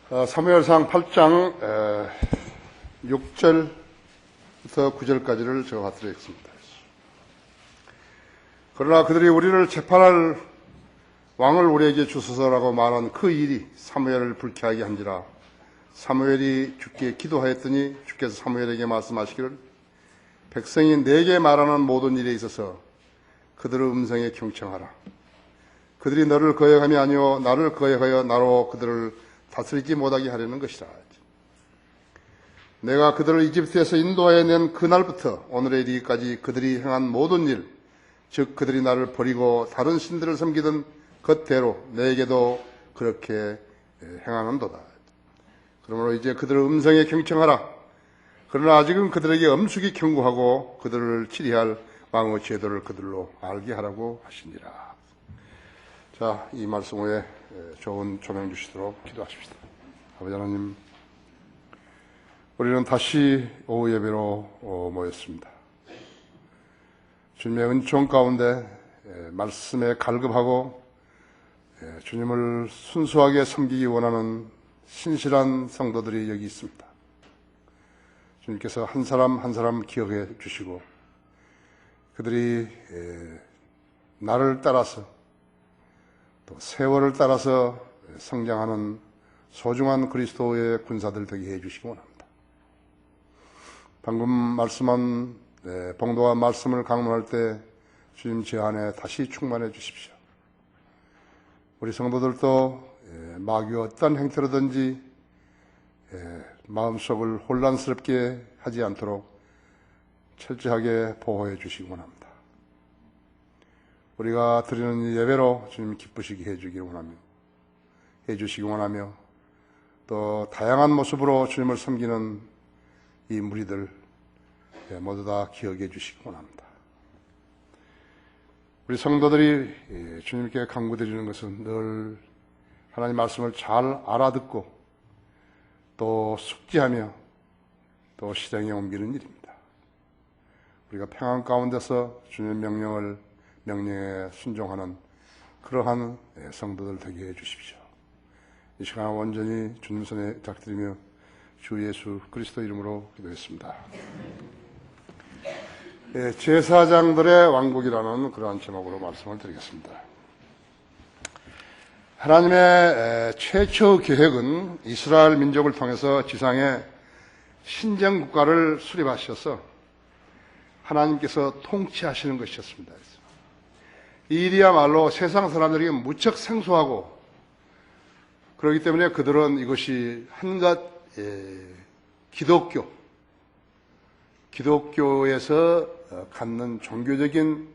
사무엘상 8장 6절부터 9절까지를 제가 받드리겠습니다. 그러나 그들이 우리를 재판할 왕을 우리에게 주소서라고 말한 그 일이 사무엘을 불쾌하게 한지라. 사무엘이 주께 기도하였더니 주께서 사무엘에게 말씀하시기를 백성이 내게 말하는 모든 일에 있어서 그들의 음성에 경청하라. 그들이 너를 거역함이 아니오 나를 거역하여 나로 그들을 다스리지 못하게 하려는 것이라. 내가 그들을 이집트에서 인도하여 낸 그날부터 오늘에 이르기까지 그들이 행한 모든 일, 즉 그들이 나를 버리고 다른 신들을 섬기던 것대로 내게도 그렇게 행하는도다. 그러므로 이제 그들의 음성에 경청하라. 그러나 아직은 그들에게 엄숙히 경고하고 그들을 치리할 왕의 제도를 그들로 알게 하라고 하시니라. 자, 이 말씀 후에 좋은 조명 주시도록 기도하십시다. 아버지 하나님, 우리는 다시 오후 예배로 모였습니다. 주님의 은총 가운데 말씀에 갈급하고 주님을 순수하게 섬기기 원하는 신실한 성도들이 여기 있습니다. 주님께서 한 사람 한 사람 기억해 주시고 그들이 나를 따라서 또 세월을 따라서 성장하는 소중한 그리스도의 군사들 되게 해주시기 원합니다. 방금 말씀한 봉도와 말씀을 강론할 때 주님 제 안에 다시 충만해 주십시오. 우리 성도들도 마귀의 어떤 행태로든지 마음속을 혼란스럽게 하지 않도록 철저하게 보호해 주시기 원합니다. 우리가 드리는 이 예배로 주님 기쁘시게 해주시기 원하며 또 다양한 모습으로 주님을 섬기는 이 무리들 모두 다 기억해 주시기 원합니다. 우리 성도들이 주님께 간구드리는 것은 늘 하나님 말씀을 잘 알아듣고 또 숙지하며 또 실행에 옮기는 일입니다. 우리가 평안 가운데서 주님의 명령에 순종하는 그러한 성도들 되게 해주십시오. 이 시간 온전히 주님 손에 부탁드리며 주 예수 그리스도 이름으로 기도했습니다. 제사장들의 왕국이라는 그러한 제목으로 말씀을 드리겠습니다. 하나님의 최초 계획은 이스라엘 민족을 통해서 지상에 신정국가를 수립하셔서 하나님께서 통치하시는 것이었습니다. 이 일이야말로 세상 사람들에게 무척 생소하고 그렇기 때문에 그들은 이것이 한갓 기독교에서 갖는 종교적인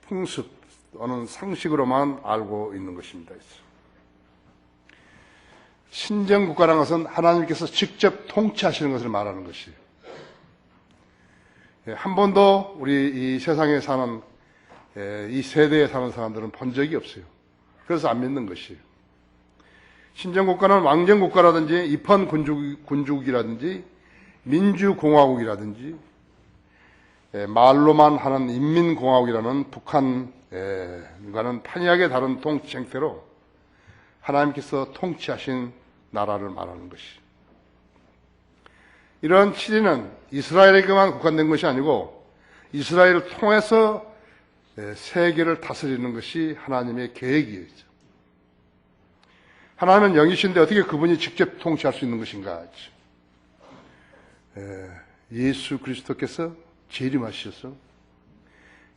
풍습 또는 상식으로만 알고 있는 것입니다. 신정국가라는 것은 하나님께서 직접 통치하시는 것을 말하는 것이에요. 한 번도 우리 이 세상에 사는 이 세대에 사는 사람들은 본 적이 없어요. 그래서 안 믿는 것이에요. 신정국가는 왕정국가라든지 입헌군주국이라든지 민주공화국이라든지 말로만 하는 인민공화국이라는 북한과는 판이하게 다른 통치 형태로 하나님께서 통치하신 나라를 말하는 것이에요. 이러한 치리는 이스라엘에게만 국한된 것이 아니고 이스라엘을 통해서 세계를 다스리는 것이 하나님의 계획이에요. 하나님은 영이신데 어떻게 그분이 직접 통치할 수 있는 것인가? 예수 그리스도께서 재림하셔서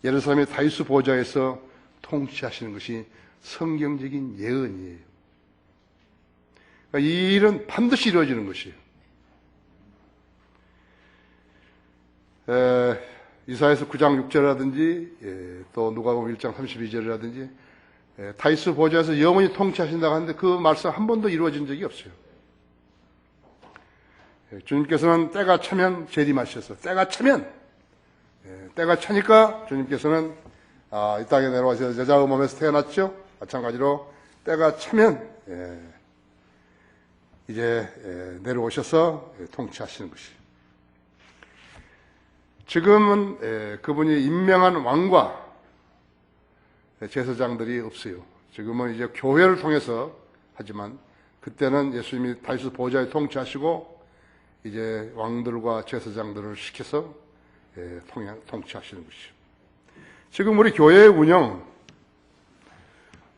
예루살렘의 다윗의 보좌에서 통치하시는 것이 성경적인 예언이에요. 그러니까 이 일은 반드시 이루어지는 것이에요. 이사야서 9장 6절이라든지 또 누가복음 1장 32절이라든지 다윗의 보좌에서 영원히 통치하신다고 하는데 그 말씀 한 번도 이루어진 적이 없어요. 주님께서는 때가 차면 재림하셔서 때가 차니까 주님께서는 이 땅에 내려와서 여자의 몸에서 태어났죠. 마찬가지로 때가 차면 이제 내려오셔서 통치하시는 것이에요. 지금은 그분이 임명한 왕과 제사장들이 없어요. 지금은 이제 교회를 통해서 하지만 그때는 예수님이 다윗 보좌에 통치하시고 이제 왕들과 제사장들을 시켜서 통치하시는 것이죠. 지금 우리 교회의 운영,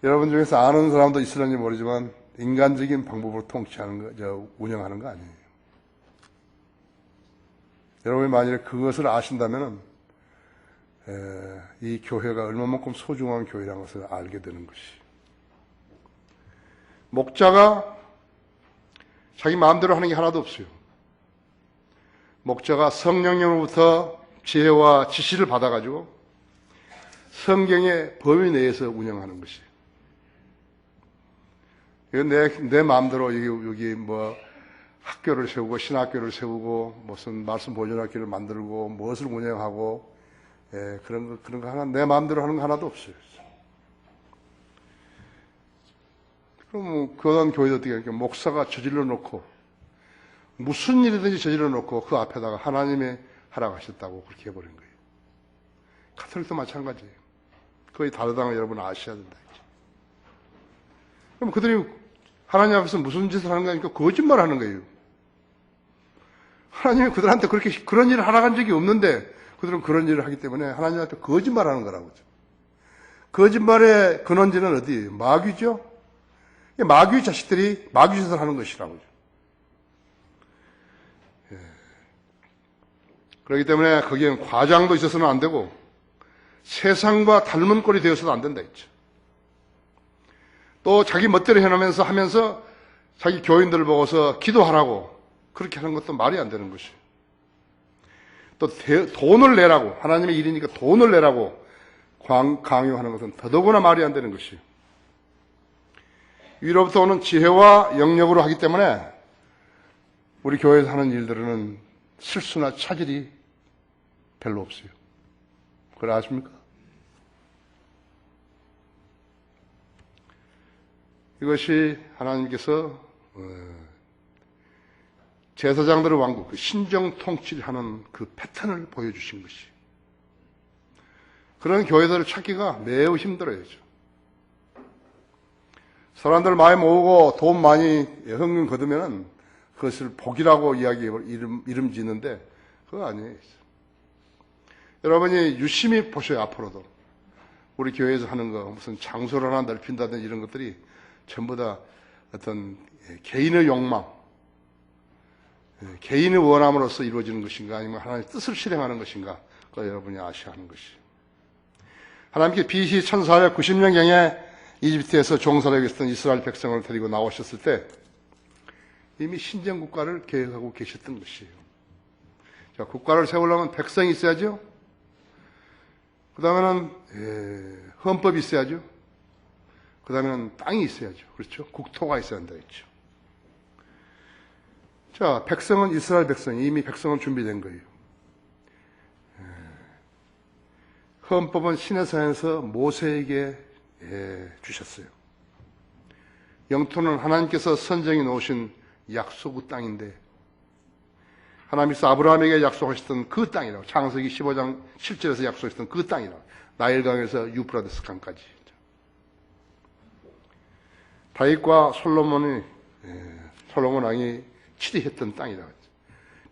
여러분 중에서 아는 사람도 있을는지 모르지만 인간적인 방법으로 통치하는 거, 운영하는 거 아니에요. 여러분이 만약에 그것을 아신다면 이 교회가 얼마만큼 소중한 교회라는 것을 알게 되는 것이. 목자가 자기 마음대로 하는 게 하나도 없어요. 목자가 성령으로부터 지혜와 지시를 받아가지고 성경의 범위 내에서 운영하는 것이. 내 마음대로 여기 뭐 학교를 세우고 신학교를 세우고 무슨 말씀 보존학교를 만들고 무엇을 운영하고 그런 거 하나 내 마음대로 하는 거 하나도 없어요. 그럼 교단 교회도 어떻게 할까요? 목사가 저질러 놓고 무슨 일이든지 저질러 놓고 그 앞에다가 하나님의 하라고 하셨다고 그렇게 해버린 거예요. 가톨릭도 마찬가지예요. 거의 다르다는 걸 여러분 아셔야 된다. 그럼 그들이 하나님 앞에서 무슨 짓을 하는 거니까 거짓말 하는 거예요. 하나님이 그들한테 그런 일을 하라고 한 적이 없는데 그들은 그런 일을 하기 때문에 하나님한테 거짓말 하는 거라고. 거짓말의 근원지는 어디예요? 마귀죠? 마귀의 자식들이 마귀 짓을 하는 것이라고요. 그렇기 때문에 거기에는 과장도 있어서는 안 되고 세상과 닮은 꼴이 되어서도 안 된다 했죠. 또 자기 멋대로 하면서 자기 교인들을 보고서 기도하라고 그렇게 하는 것도 말이 안 되는 것이에요. 또 돈을 내라고, 하나님의 일이니까 돈을 내라고 강요하는 것은 더더구나 말이 안 되는 것이에요. 위로부터 오는 지혜와 영역으로 하기 때문에 우리 교회에서 하는 일들은 실수나 차질이 별로 없어요. 그걸 아십니까? 이것이 하나님께서 제사장들의 왕국, 그 신정 통치를 하는 그 패턴을 보여주신 것이. 그런 교회들을 찾기가 매우 힘들어요. 사람들 많이 모으고 돈 많이 흥금 거두면은 그것을 복이라고 이름 짓는데 그거 아니에요. 여러분이 유심히 보셔요. 앞으로도 우리 교회에서 하는 거 무슨 장소를 하나 넓힌다든지 이런 것들이 전부 다 어떤 개인의 욕망, 개인의 원함으로써 이루어지는 것인가 아니면 하나님의 뜻을 실행하는 것인가 그걸 여러분이 아셔야 하는 것이. 하나님께 BC 1490년경에 이집트에서 종살이하고 있었던 이스라엘 백성을 데리고 나오셨을 때 이미 신정국가를 계획하고 계셨던 것이에요. 자, 국가를 세우려면 백성이 있어야죠. 그 다음에는 헌법이 있어야죠. 그 다음에는 땅이 있어야죠. 그렇죠? 국토가 있어야 한다 했죠. 자, 백성은 이스라엘 백성이 이미 백성은 준비된 거예요. 헌법은 시내산에서 모세에게 주셨어요. 영토는 하나님께서 선정해 놓으신 약속의 땅인데 하나님께서 아브라함에게 약속하셨던 그 땅이라고. 창세기 15장 7절에서 약속하셨던 그 땅이라고. 나일강에서 유프라데스 강까지. 다윗과 솔로몬 왕이 치리했던 땅이라고.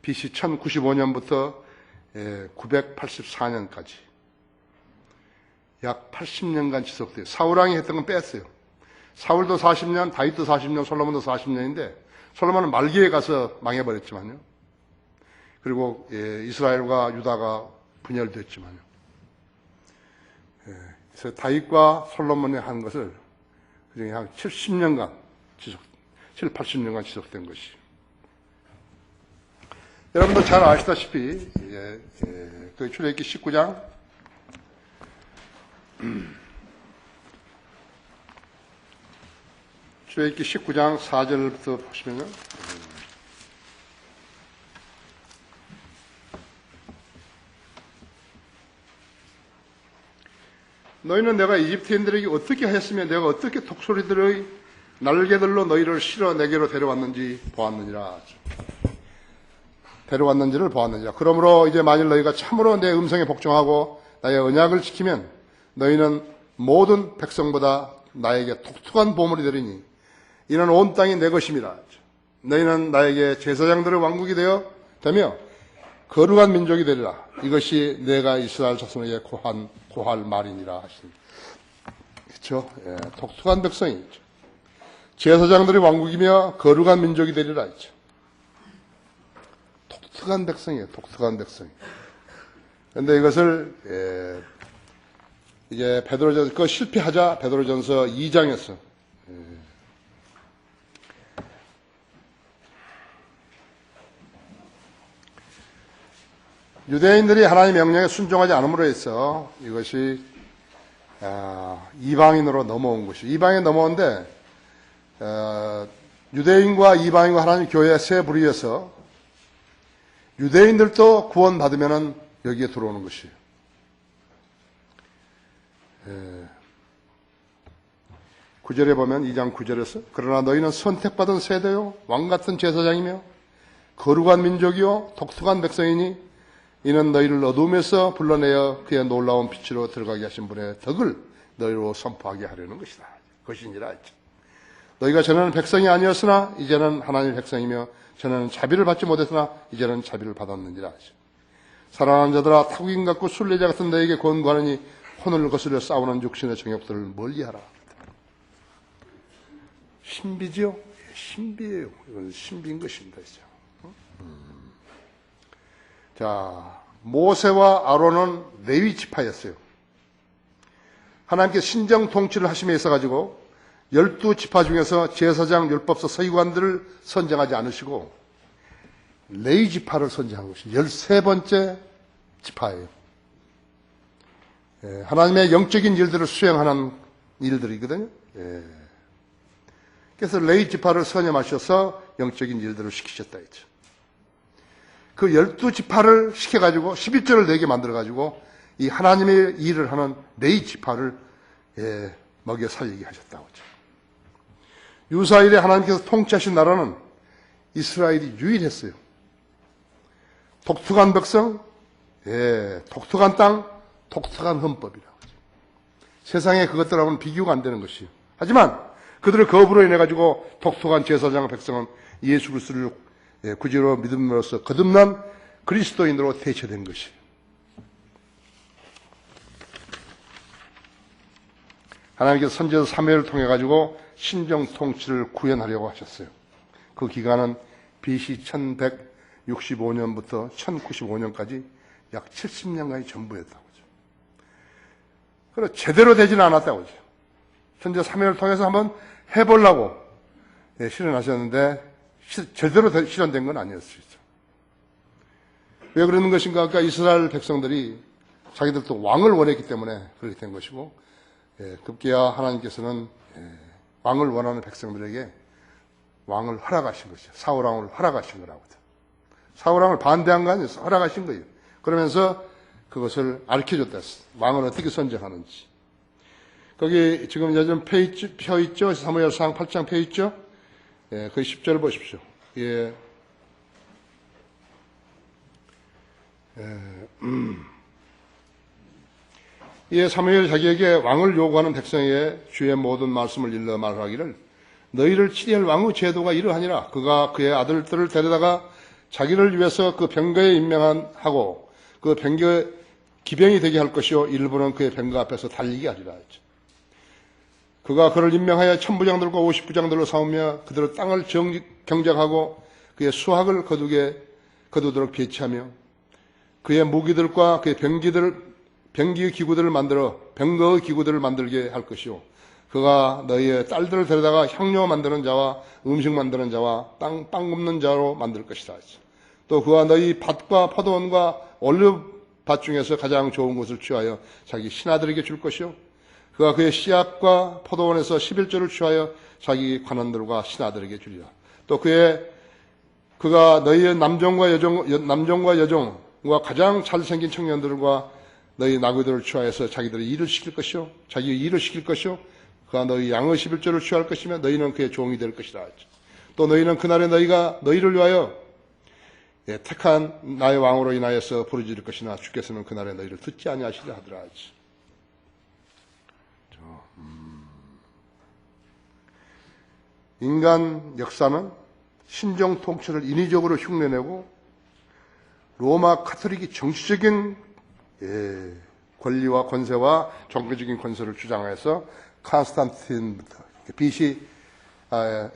BC 1095년부터 984년까지 약 80년간 지속돼요. 사울왕이 했던 건 뺐어요. 사울도 40년, 다윗도 40년, 솔로몬도 40년인데 솔로몬은 말기에 가서 망해버렸지만요. 그리고 이스라엘과 유다가 분열됐지만요. 그래서 다윗과 솔로몬이 한 것을 그중에 한 70년간 80년간 지속된 것이. 여러분도 잘 아시다시피 그 출애굽기 19장 출애굽기 19장 4절부터 보시면요. 너희는 내가 이집트인들에게 어떻게 하였으며 내가 어떻게 독수리들의 날개들로 너희를 실어 내게로 데려왔는지를 보았느니라. 그러므로 이제 만일 너희가 참으로 내 음성에 복종하고 나의 언약을 지키면 너희는 모든 백성보다 나에게 독특한 보물이 되리니 이는 온 땅이 내 것임이라. 너희는 나에게 제사장들의 왕국이 되며 거룩한 민족이 되리라. 이것이 내가 이스라엘 자손에게 고할 말이니라 하십니다. 그렇죠? 예, 독특한 백성이죠. 제사장들의 왕국이며 거룩한 민족이 되리라 했죠. 독특한 백성이에요. 독특한 백성이. 그런데 이것을 이제 베드로전서 그 실패하자 베드로전서 2장에서 유대인들이 하나님의 명령에 순종하지 않음으로 해서 이것이 이방인으로 넘어온 것이 이방에 넘어온데 유대인과 이방인과 하나님 교회 세 부류에서 유대인들도 구원받으면 여기에 들어오는 것이에요. 9절에 보면 2장 9절에서 그러나 너희는 선택받은 세대요 왕같은 제사장이며 거룩한 민족이요 독특한 백성이니 이는 너희를 어둠에서 불러내어 그의 놀라운 빛으로 들어가게 하신 분의 덕을 너희로 선포하게 하려는 것이다. 것이니라 했죠. 너희가 전에는 백성이 아니었으나 이제는 하나님의 백성이며 전에는 자비를 받지 못했으나 이제는 자비를 받았느니라 하죠. 사랑하는 자들아 타국인 같고 순례자 같은 너에게 권고하느니 혼을 거스려 싸우는 육신의 정욕들을 멀리하라. 신비지요? 신비예요. 이건 신비인 것입니다. 자, 모세와 아론은 레위 지파였어요. 하나님께서 신정 통치를 하심에 있어가지고 12지파 중에서 제사장, 율법서, 서기관들을 선정하지 않으시고 레위 지파를 선정한 것이 13번째 지파예요. 하나님의 영적인 일들을 수행하는 일들이거든요. 그래서 레위 지파를 선임하셔서 영적인 일들을 시키셨다 했죠. 그 12지파를 시켜가지고 11조를 내게 만들어가지고 이 하나님의 일을 하는 레위 지파를 먹여 살리게 하셨다고 하죠. 유사일에 하나님께서 통치하신 나라는 이스라엘이 유일했어요. 독특한 백성, 독특한 땅, 독특한 헌법이라고 하죠. 세상에 그것들하고는 비교가 안 되는 것이에요. 하지만 그들의 거부로 인해가지고 독특한 제사장 백성은 예수 그리스도를 구주로 믿음으로써 거듭난 그리스도인으로 대체된 것이에요. 하나님께서 선지자 사무엘을 통해 가지고 신정 통치를 구현하려고 하셨어요. 그 기간은 BC 1165년부터 1095년까지 약 70년간이 전부였다고 하죠. 그래서 제대로 되지는 않았다고 하죠. 선지자 사무엘을 통해서 한번 해보려고 실현하셨는데 제대로 실현된 건 아니었어요. 왜 그러는 것인가? 그러니까 이스라엘 백성들이 자기들도 왕을 원했기 때문에 그렇게 된 것이고, 급기야 하나님께서는 왕을 원하는 백성들에게 왕을 허락하신 것이죠. 사울왕을 허락하신 거라고. 사울왕을 반대한 거 아니에요. 허락하신 거예요. 그러면서 그것을 알려줬다. 왕을 어떻게 선정하는지. 거기 지금 요즘 펴 있죠? 사무엘상 8장 펴 있죠? 그 10절 보십시오. 이에 사무엘이 자기에게 왕을 요구하는 백성에게 주의 모든 말씀을 일러 말하기를 너희를 치리할 왕의 제도가 이러하니라. 그가 그의 아들들을 데려다가 자기를 위해서 그 병거에 임명하고 그 병거에 기병이 되게 할 것이요 일부는 그의 병거 앞에서 달리게 하리라 했죠. 그가 그를 임명하여 천부장들과 50부장들로 삼으며 그들의 땅을 경작하고 그의 수확을 거두도록 배치하며 그의 무기들과 그의 병기의 기구들을 만들어 병거의 기구들을 만들게 할 것이요 그가 너희의 딸들을 데려다가 향료 만드는 자와 음식 만드는 자와 빵 굽는 자로 만들 것이다. 또 그가 너희 밭과 포도원과 올리브밭 중에서 가장 좋은 것을 취하여 자기 신하들에게 줄 것이요 그가 그의 씨앗과 포도원에서 11조를 취하여 자기 관원들과 신하들에게 주리라. 또 그가 너희의 남종과 여종과 가장 잘생긴 청년들과 너희 나귀들을 취하여서 자기들의 일을 시킬 것이요 자기의 일을 시킬 것이요 그가 너희 양의 11조를 취할 것이며 너희는 그의 종이 될 것이라. 또 너희는 그날에 너희를 위하여 택한 나의 왕으로 인하여서 부르짖을 것이나 주께서는 그날에 너희를 듣지 아니하시리라 하더라. 인간 역사는 신정 통치를 인위적으로 흉내내고 로마 카톨릭이 정치적인 권리와 권세와 종교적인 권세를 주장해서 콘스탄틴부터 BC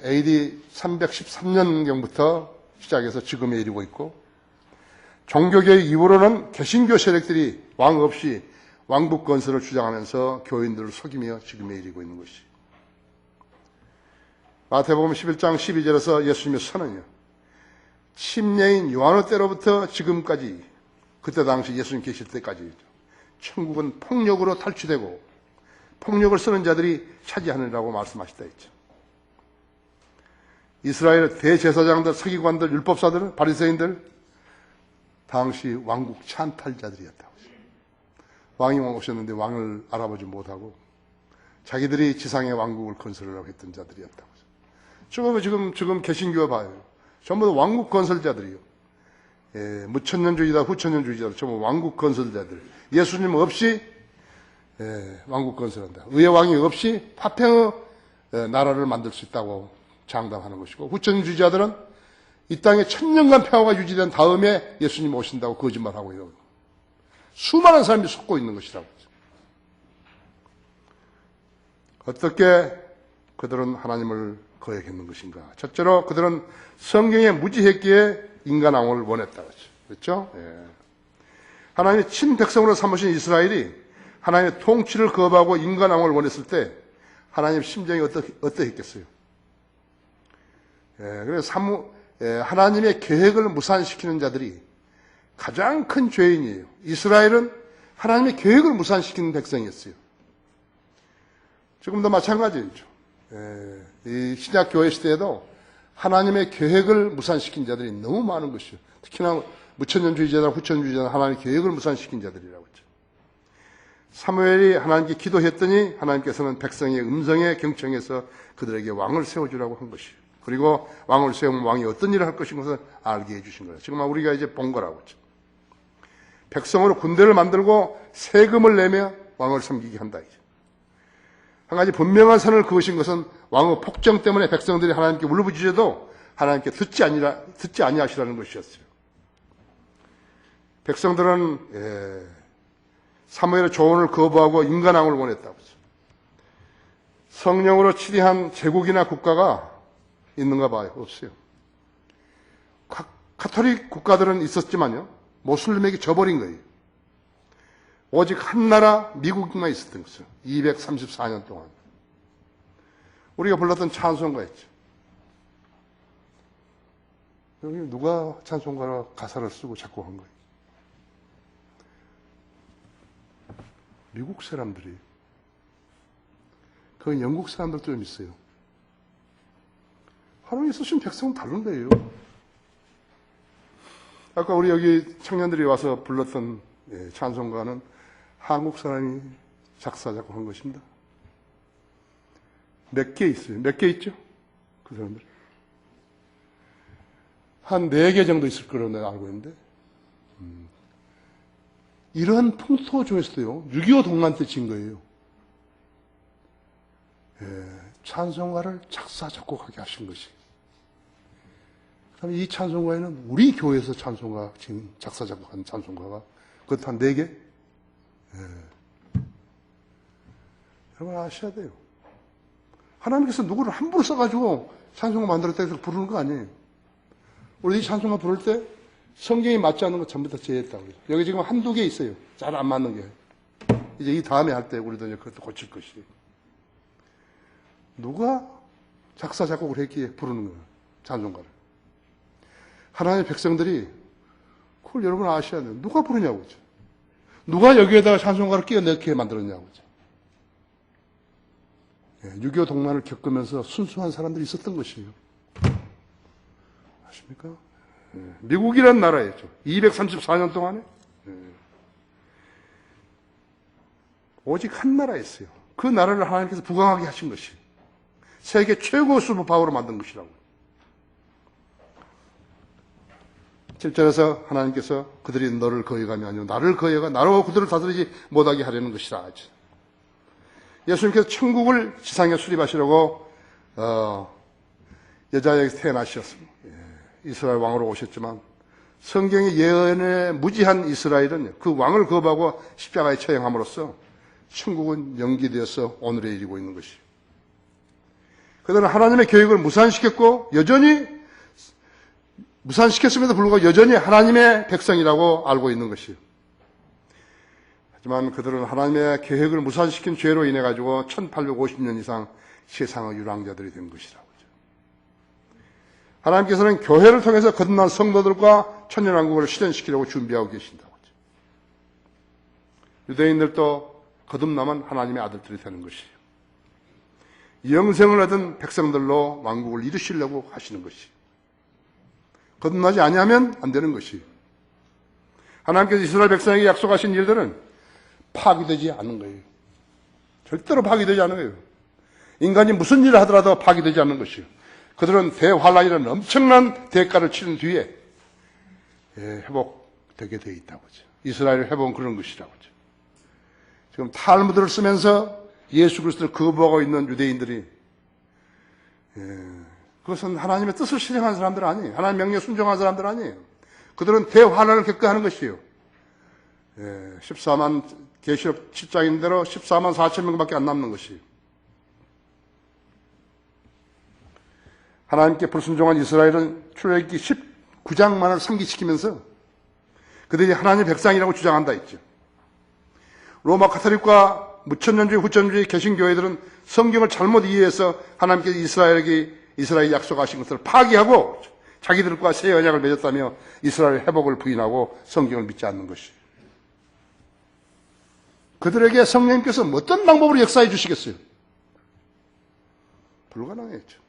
AD 313년경부터 시작해서 지금에 이르고 있고, 종교개혁 이후로는 개신교 세력들이 왕 없이 왕국 건설을 주장하면서 교인들을 속이며 지금에 이르고 있는 것이. 마태복음 11장 12절에서 예수님의 선언이요, 침례인 요한의 때로부터 지금까지, 그때 당시 예수님 계실 때까지 천국은 폭력으로 탈취되고 폭력을 쓰는 자들이 차지하느라고 말씀하시다 했죠. 이스라엘의 대제사장들, 서기관들, 율법사들, 바리새인들, 당시 왕국 찬탈자들이었다고. 왕이 오셨는데 왕을 알아보지 못하고 자기들이 지상의 왕국을 건설하려고 했던 자들이었다고. 지금 개신교 봐요. 전부 다 왕국 건설자들이요. 무천년주의자, 후천년주의자, 전부 왕국 건설자들. 예수님 없이 왕국 건설한다. 의의 왕이 없이 화평의 나라를 만들 수 있다고 장담하는 것이고, 후천주의자들은 이 땅에 천년간 평화가 유지된 다음에 예수님 오신다고 거짓말하고 있는 거예요. 수많은 사람이 속고 있는 것이라고. 어떻게 그들은 하나님을 거역했는 것인가? 첫째로 그들은 성경에 무지했기에 인간왕을 원했다고 했죠. 그렇죠? 하나님의 친백성으로 삼으신 이스라엘이 하나님의 통치를 거부하고 인간왕을 원했을 때 하나님 심정이 어떠했겠어요? 그래서 하나님의 계획을 무산시키는 자들이 가장 큰 죄인이에요. 이스라엘은 하나님의 계획을 무산시키는 백성이었어요. 지금도 마찬가지죠. 이 신약 교회 시대에도 하나님의 계획을 무산시킨 자들이 너무 많은 것이죠. 특히나 무천년주의자나 후천주의자나 하나님의 계획을 무산시킨 자들이라고 했죠. 사무엘이 하나님께 기도했더니 하나님께서는 백성의 음성에 경청해서 그들에게 왕을 세워주라고 한 것이에요. 그리고 왕을 세우면 왕이 어떤 일을 할 것인 것을 알게 해주신 거예요. 지금 우리가 이제 본 거라고 했죠. 백성으로 군대를 만들고 세금을 내며 왕을 섬기게 한다. 한 가지 분명한 선을 그으신 것은 왕의 폭정 때문에 백성들이 하나님께 울부짖어도 하나님께 듣지 아니하시라는 것이었어요. 백성들은 사무엘의 조언을 거부하고 인간왕을 원했다고 했어요. 성령으로 치리한 제국이나 국가가 있는가 봐요. 없어요. 카톨릭 국가들은 있었지만요, 모슬림에게 져버린 거예요. 오직 한 나라 미국만 있었던 것이죠. 234년 동안. 우리가 불렀던 찬송가였죠. 여기 누가 찬송가라 가사를 쓰고 작곡한 거예요? 미국 사람들이. 거기 영국 사람들도 좀 있어요. 하나님이 쓰신 백성은 다른 거예요. 아까 우리 여기 청년들이 와서 불렀던 찬송가는 한국 사람이 작사, 작곡한 것입니다. 몇 개 있어요. 몇 개 있죠? 그 사람들. 한 4개 정도 있을 거라고 내가 알고 있는데, 이런 풍토 중에서도요, 6.25 동란 때 진 거예요. 찬송가를 작사, 작곡하게 하신 것이. 그 다음에 이 찬송가에는 우리 교회에서 찬송가, 지금 작사, 작곡한 찬송가가, 그것도 한 4개? 여러분 아셔야 돼요. 하나님께서 누구를 함부로 써가지고 찬송가 만들었다 해서 부르는 거 아니에요. 우리 이 찬송가 부를 때 성경이 맞지 않는 거 전부 다 제했다고 그래요. 여기 지금 한두 개 있어요. 잘 안 맞는 게. 이제 이 다음에 할 때 우리도 이제 그것도 고칠 것이에요. 누가 작사, 작곡을 했기에 부르는 거예요. 찬송가를. 하나님의 백성들이 그걸 여러분 아셔야 돼요. 누가 부르냐고 그러죠. 누가 여기에다가 찬송가를 끼워 넣게 만들었냐고 그러죠. 6.25 동란을 겪으면서 순수한 사람들이 있었던 것이에요. 아십니까? 미국이란 나라였죠. 234년 동안에 오직 한 나라였어요. 그 나라를 하나님께서 부강하게 하신 것이 세계 최고 슈퍼파워로 만든 것이라고. 7절에서 하나님께서 그들이 너를 거역하며 아니요 나를 거역하 나로 그들을 다스리지 못하게 하려는 것이다. 예수님께서 천국을 지상에 수립하시려고 여자에게 태어나셨습니다. 이스라엘 왕으로 오셨지만 성경의 예언에 무지한 이스라엘은 그 왕을 거부하고 십자가에 처형함으로써 천국은 연기되어서 오늘에 이르고 있는 것이에요. 그들은 하나님의 계획을 무산시켰고 여전히 무산시켰음에도 불구하고 여전히 하나님의 백성이라고 알고 있는 것이에요. 하지만 그들은 하나님의 계획을 무산시킨 죄로 인해 가지고 1850년 이상 세상의 유랑자들이 된 것이라고. 하나님께서는 교회를 통해서 거듭난 성도들과 천년왕국을 실현시키려고 준비하고 계신다고. 유대인들도 거듭나면 하나님의 아들들이 되는 것이에요. 영생을 얻은 백성들로 왕국을 이루시려고 하시는 것이에요. 거듭나지 아니하면 안 되는 것이에요. 하나님께서 이스라엘 백성에게 약속하신 일들은 파기되지 않는 거예요. 절대로 파기되지 않는 거예요. 인간이 무슨 일을 하더라도 파기되지 않는 것이에요. 그들은 대환란이라는 엄청난 대가를 치른 뒤에 회복되게 되어 있다고 하죠. 이스라엘 회복은 그런 것이라고 하죠. 지금 탈무드를 쓰면서 예수 그리스도를 거부하고 있는 유대인들이 그것은 하나님의 뜻을 실행하는 사람들 아니에요. 하나님 명령에 순종하는 사람들 아니에요. 그들은 대환란을 겪어야 하는 것이에요. 14만 계시록 7장인 대로 14만 4천 명밖에 안 남는 것이에요. 하나님께 불순종한 이스라엘은 출애굽기 19장만을 상기시키면서 그들이 하나님의 백성이라고 주장한다 했죠. 로마 카톨릭과 무천년주의 후천주의 개신교회들은 성경을 잘못 이해해서 하나님께서 이스라엘이 약속하신 것을 파기하고 자기들과 새 언약을 맺었다며 이스라엘 회복을 부인하고 성경을 믿지 않는 것이에요. 그들에게 성령님께서 어떤 방법으로 역사해 주시겠어요? 불가능했죠.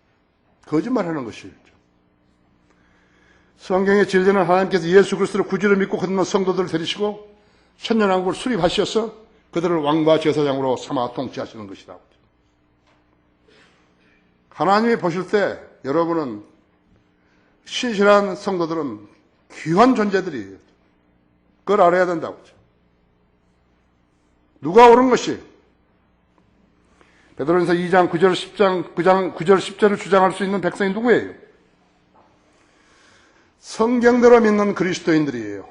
거짓말하는 것이죠. 성경의 진리는 하나님께서 예수 그리스도를 구주로 믿고 거듭난 성도들을 데리시고 천년왕국을 수립하셔서 그들을 왕과 제사장으로 삼아 통치하시는 것이라고. 하나님이 보실 때 여러분은 신실한 성도들은 귀한 존재들이에요. 그걸 알아야 된다고. 누가 옳은 것이 베드로전서 2장 9절 10장 9절 10절을 주장할 수 있는 백성이 누구예요? 성경대로 믿는 그리스도인들이에요.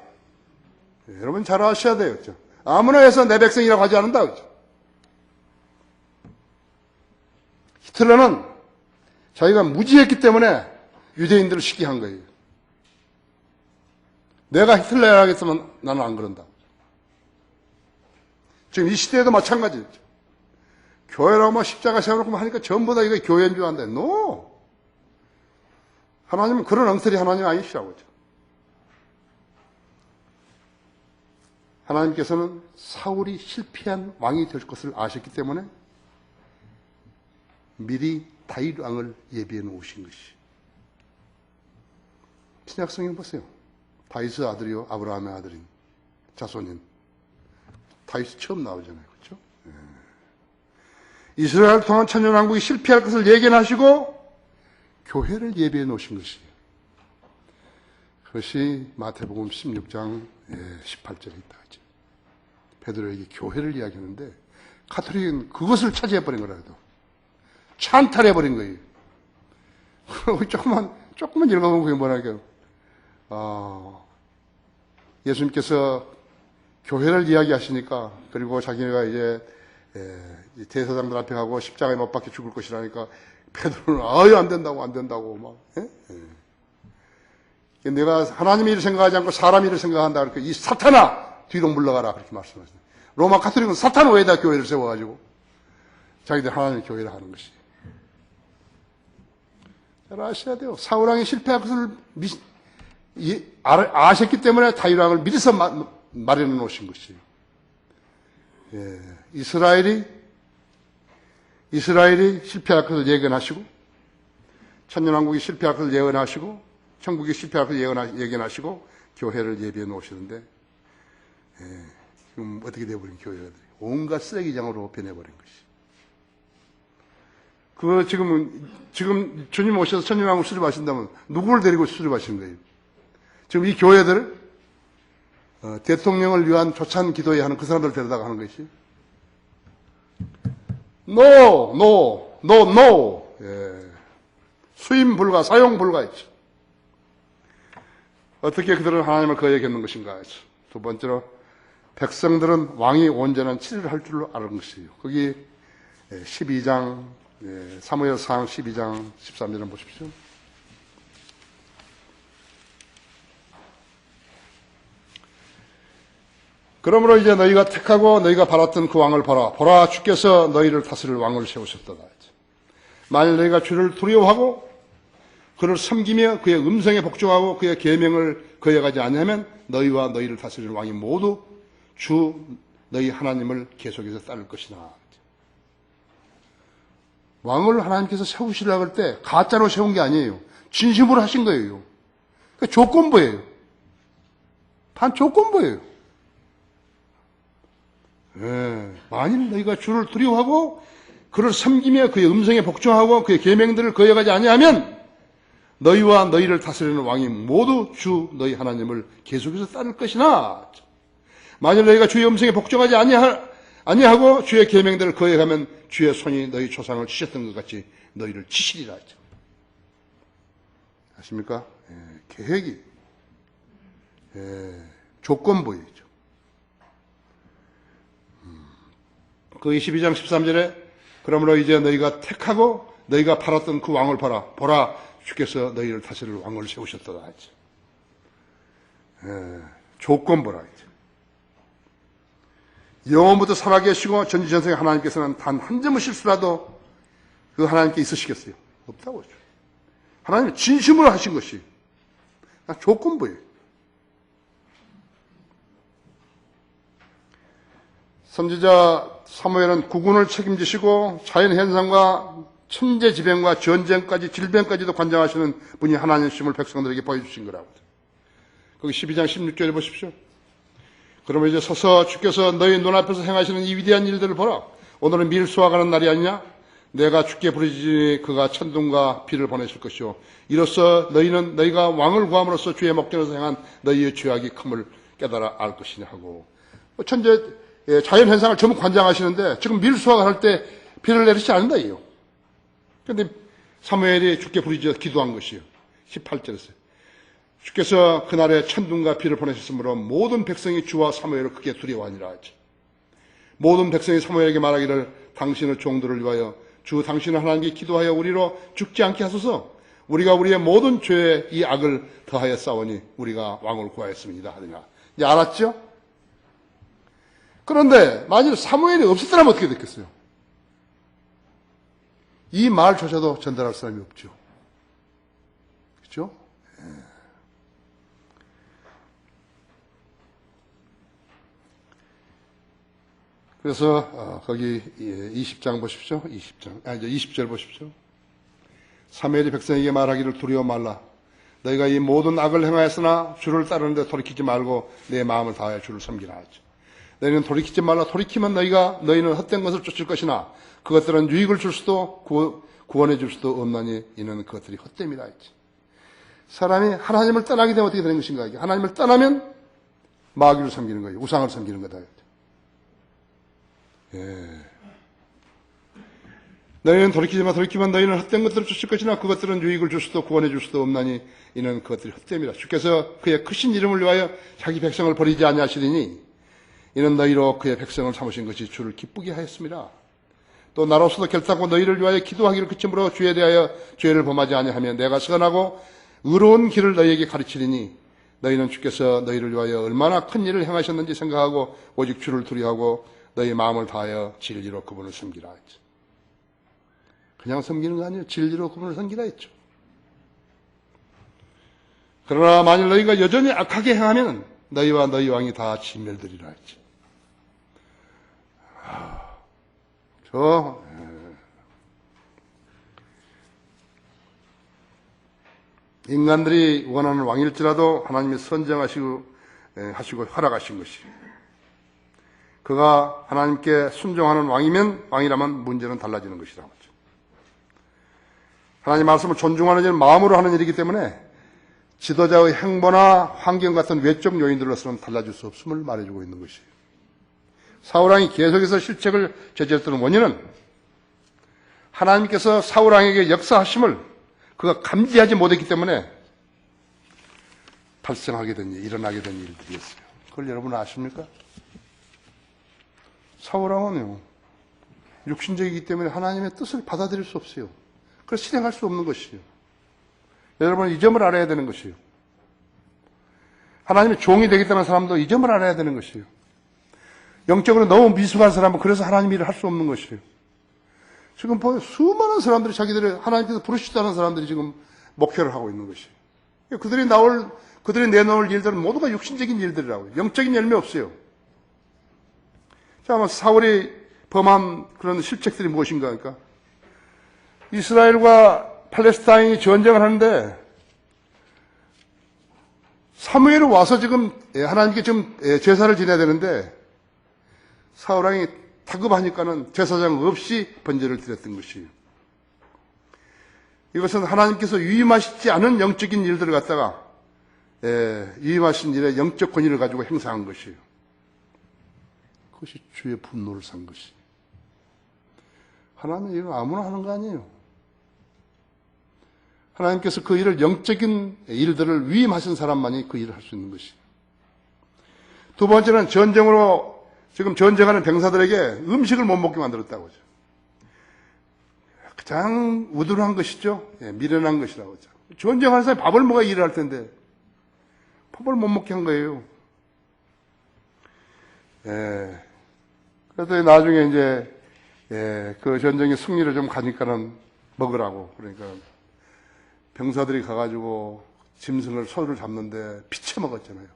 여러분 잘 아셔야 돼요. 그렇죠? 아무나 해서 내 백성이라고 하지 않는다. 그렇죠? 히틀러는 자기가 무지했기 때문에 유대인들을 시기한 거예요. 내가 히틀러라 하겠으면 나는 안 그런다. 지금 이 시대에도 마찬가지죠. 교회라고 막 십자가 세워놓고 하니까 전부 다 이거 교회인 줄 안다. No. 하나님은 그런 엉터리 하나님 아니시라고. 하나님께서는 사울이 실패한 왕이 될 것을 아셨기 때문에 미리 다윗 왕을 예비해 놓으신 것이. 신약 성경 보세요. 다윗의 아들이요 아브라함의 아들인 자손인 다윗이 처음 나오잖아요. 그렇죠? 이스라엘 통한 천년왕국이 실패할 것을 예견하시고 교회를 예비해 놓으신 것이에요. 그것이 마태복음 16장 18절에 있다. 베드로에게 교회를 이야기하는데 가톨릭은 그것을 차지해버린 거라도 찬탈해버린 거예요. 조금만 읽어보면 그게 뭐라고요? 예수님께서 교회를 이야기하시니까 그리고 자기가 이제 대사장들 앞에 가고 십자가에 못 박혀 죽을 것이라니까 베드로는 아유 안 된다고 막 내가 하나님 일을 생각하지 않고 사람 일을 생각한다 그러니까 이 사탄아 뒤로 물러가라 그렇게 말씀하셨어요. 로마 카톨릭은 사탄 외에다 교회를 세워가지고 자기들 하나님의 교회를 하는 것이. 잘 아셔야 돼요. 사울왕이 실패할 것을 아셨기 때문에 다윗왕을 미리서 마련해 놓으신 것이에요. 이스라엘이 실패할 것을 예견하시고 천년왕국이 실패할 것을 예언하시고 천국이 실패할 것을 예견하시고 교회를 예비해 놓으시는데 지금 어떻게 되어버린 교회가 온갖 쓰레기장으로 변해버린 것이. 지금 주님 오셔서 천년왕국 수립하신다면 누구를 데리고 수립하시는 거예요? 지금 이 교회들 대통령을 위한 조찬 기도회 하는 그 사람들 데려다가 하는 것이. No. 수임 불가, 사용 불가했죠. 어떻게 그들은 하나님을 거역했는 것인가 했죠. 두 번째로 백성들은 왕이 온전한 치리를 할 줄로 아는 것이에요. 거기 12장, 사무엘상 12장 13절을 보십시오. 그러므로 이제 너희가 택하고 너희가 바랐던 그 왕을 보라. 보라, 주께서 너희를 다스릴 왕을 세우셨도다. 만일 너희가 주를 두려워하고 그를 섬기며 그의 음성에 복종하고 그의 계명을 거역하지 아니하면 너희와 너희를 다스릴 왕이 모두 주 너희 하나님을 계속해서 따를 것이나. 왕을 하나님께서 세우시려고 할 때 가짜로 세운 게 아니에요. 진심으로 하신 거예요. 그러니까 조건부예요. 단 조건부예요. 만일 너희가 주를 두려워하고 그를 섬기며 그의 음성에 복종하고 그의 계명들을 거역하지 아니하면 너희와 너희를 다스리는 왕이 모두 주 너희 하나님을 계속해서 따를 것이나, 만일 너희가 주의 음성에 복종하지 아니하고 주의 계명들을 거역하면 주의 손이 너희 조상을 치셨던 것 같이 너희를 치시리라 했죠. 아십니까? 계획이 조건부이죠. 그 22장 13절에 그러므로 이제 너희가 택하고 너희가 팔았던 그 왕을 봐라. 보라, 주께서 너희를 다스릴 왕을 세우셨도다 했죠. 조건부라 했죠. 영원부터 살아계시고 전지전생의 하나님께서는 단 한 점의 실수라도 그 하나님께 있으시겠어요? 없다고 했죠. 하나님이 진심으로 하신 것이 조건부예요. 선지자 사무엘은 국군을 책임지시고 자연현상과 천재지변과 전쟁까지 질병까지도 관장하시는 분이 하나님이심을 백성들에게 보여주신 거라고. 거기 12장 16절에 보십시오. 그러면 이제 서서 주께서 너희 눈앞에서 행하시는 이 위대한 일들을 보라. 오늘은 밀수화가는 날이 아니냐? 내가 주께 부르짖으니 그가 천둥과 비를 보내실 것이요. 이로써 너희는 너희가 왕을 구함으로써 주의 목전에서 행한 너희의 죄악이 큼을 깨달아 알 것이냐 하고. 자연현상을 전부 관장하시는데 지금 밀수화가 할 때 비를 내리지 않는다 이요. 그런데 사무엘이 주께 부르짖어 기도한 것이요. 18절에서 주께서 그날에 천둥과 비를 보내셨으므로 모든 백성이 주와 사무엘을 크게 두려워하니라 하지. 모든 백성이 사무엘에게 말하기를 당신의 종들을 위하여 주 당신의 하나님께 기도하여 우리로 죽지 않게 하소서. 우리가 우리의 모든 죄에 이 악을 더하여 싸우니 우리가 왕을 구하였습니다 하더냐. 이제 알았죠? 그런데 만일 사무엘이 없었더라면 어떻게 됐겠어요? 이 말조차도 전달할 사람이 없죠. 그렇죠? 그래서 거기 20장 보십시오. 20절 보십시오. 사무엘이 백성에게 말하기를 두려워 말라. 너희가 이 모든 악을 행하였으나 주를 따르는데 돌이키지 말고 내 마음을 다하여 주를 섬기라 하죠. 너희는 돌이키지 말라. 돌이키면 너희는 헛된 것을 쫓을 것이나 그것들은 유익을 줄 수도 구원해 줄 수도 없나니 이는 그것들이 헛됨이라 했지. 사람이 하나님을 떠나게 되면 어떻게 되는 것인가? 이게 하나님을 떠나면 마귀를 섬기는 거예요. 우상을 섬기는 거다. 너희는 돌이키면 너희는 헛된 것들을 쫓을 것이나 그것들은 유익을 줄 수도 구원해 줄 수도 없나니 이는 그것들이 헛됨이라. 주께서 그의 크신 이름을 위하여 자기 백성을 버리지 아니하시리니 이는 너희로 그의 백성을 삼으신 것이 주를 기쁘게 하였습니다. 또 나로서도 결단코 너희를 위하여 기도하기를 그침으로 주에 대하여 죄를 범하지 아니하면 내가 선하고 의로운 길을 너희에게 가르치리니 너희는 주께서 너희를 위하여 얼마나 큰 일을 행하셨는지 생각하고 오직 주를 두려워하고 너희 마음을 다하여 진리로 그분을 섬기라 했죠. 그냥 섬기는 거 아니에요. 진리로 그분을 섬기라 했죠. 그러나 만일 너희가 여전히 악하게 행하면 너희와 너희 왕이 다 진멸되리라 했죠. 인간들이 원하는 왕일지라도 하나님이 선정하시고 허락하신 것이, 그가 하나님께 순종하는 왕이라면 문제는 달라지는 것이라고 하죠. 하나님 말씀을 존중하는 일은 마음으로 하는 일이기 때문에 지도자의 행보나 환경 같은 외적 요인들로서는 달라질 수 없음을 말해주고 있는 것이에요. 사울왕이 계속해서 실책을 저질렀던 원인은 하나님께서 사울왕에게 역사하심을 그가 감지하지 못했기 때문에 발생하게 된 일, 일어나게 된 일들이었어요. 그걸 여러분 아십니까? 사울왕은요, 육신적이기 때문에 하나님의 뜻을 받아들일 수 없어요. 그래서 실행할 수 없는 것이에요. 여러분 이 점을 알아야 되는 것이에요. 하나님의 종이 되겠다는 사람도 이 점을 알아야 되는 것이에요. 영적으로 너무 미숙한 사람은 그래서 하나님 일을 할 수 없는 것이에요. 지금 보면 수많은 사람들이 자기들을 하나님께서 부르시다는 사람들이 지금 목회를 하고 있는 것이에요. 그들이 내놓을 일들은 모두가 육신적인 일들이라고요. 영적인 열매 없어요. 자, 아마 사울이 범한 그런 실책들이 무엇인가 하니까 이스라엘과 팔레스타인이 전쟁을 하는데 사무엘이 와서 지금 하나님께 지금 제사를 지내야 되는데 사울왕이 다급하니까는 제사장 없이 번제를 드렸던 것이에요. 이것은 하나님께서 유임하시지 않은 영적인 일들을 갖다가 유임하신 일에 영적 권위를 가지고 행사한 것이에요. 그것이 주의 분노를 산 것이에요. 하나님은 이걸 아무나 하는 거 아니에요. 하나님께서 그 일을 영적인 일들을 위임하신 사람만이 그 일을 할 수 있는 것이에요. 두 번째는 전쟁으로 지금 전쟁하는 병사들에게 음식을 못 먹게 만들었다고 하죠. 가장 우둔한 것이죠. 미련한 것이라고 하죠. 전쟁하는 사람이 밥을 먹어야 일을 할 텐데 밥을 못 먹게 한 거예요. 그래서 나중에 이제 그 전쟁의 승리를 좀 가니까는 먹으라고. 그러니까 병사들이 가가지고 짐승을 소를 잡는데 피쳐 먹었잖아요.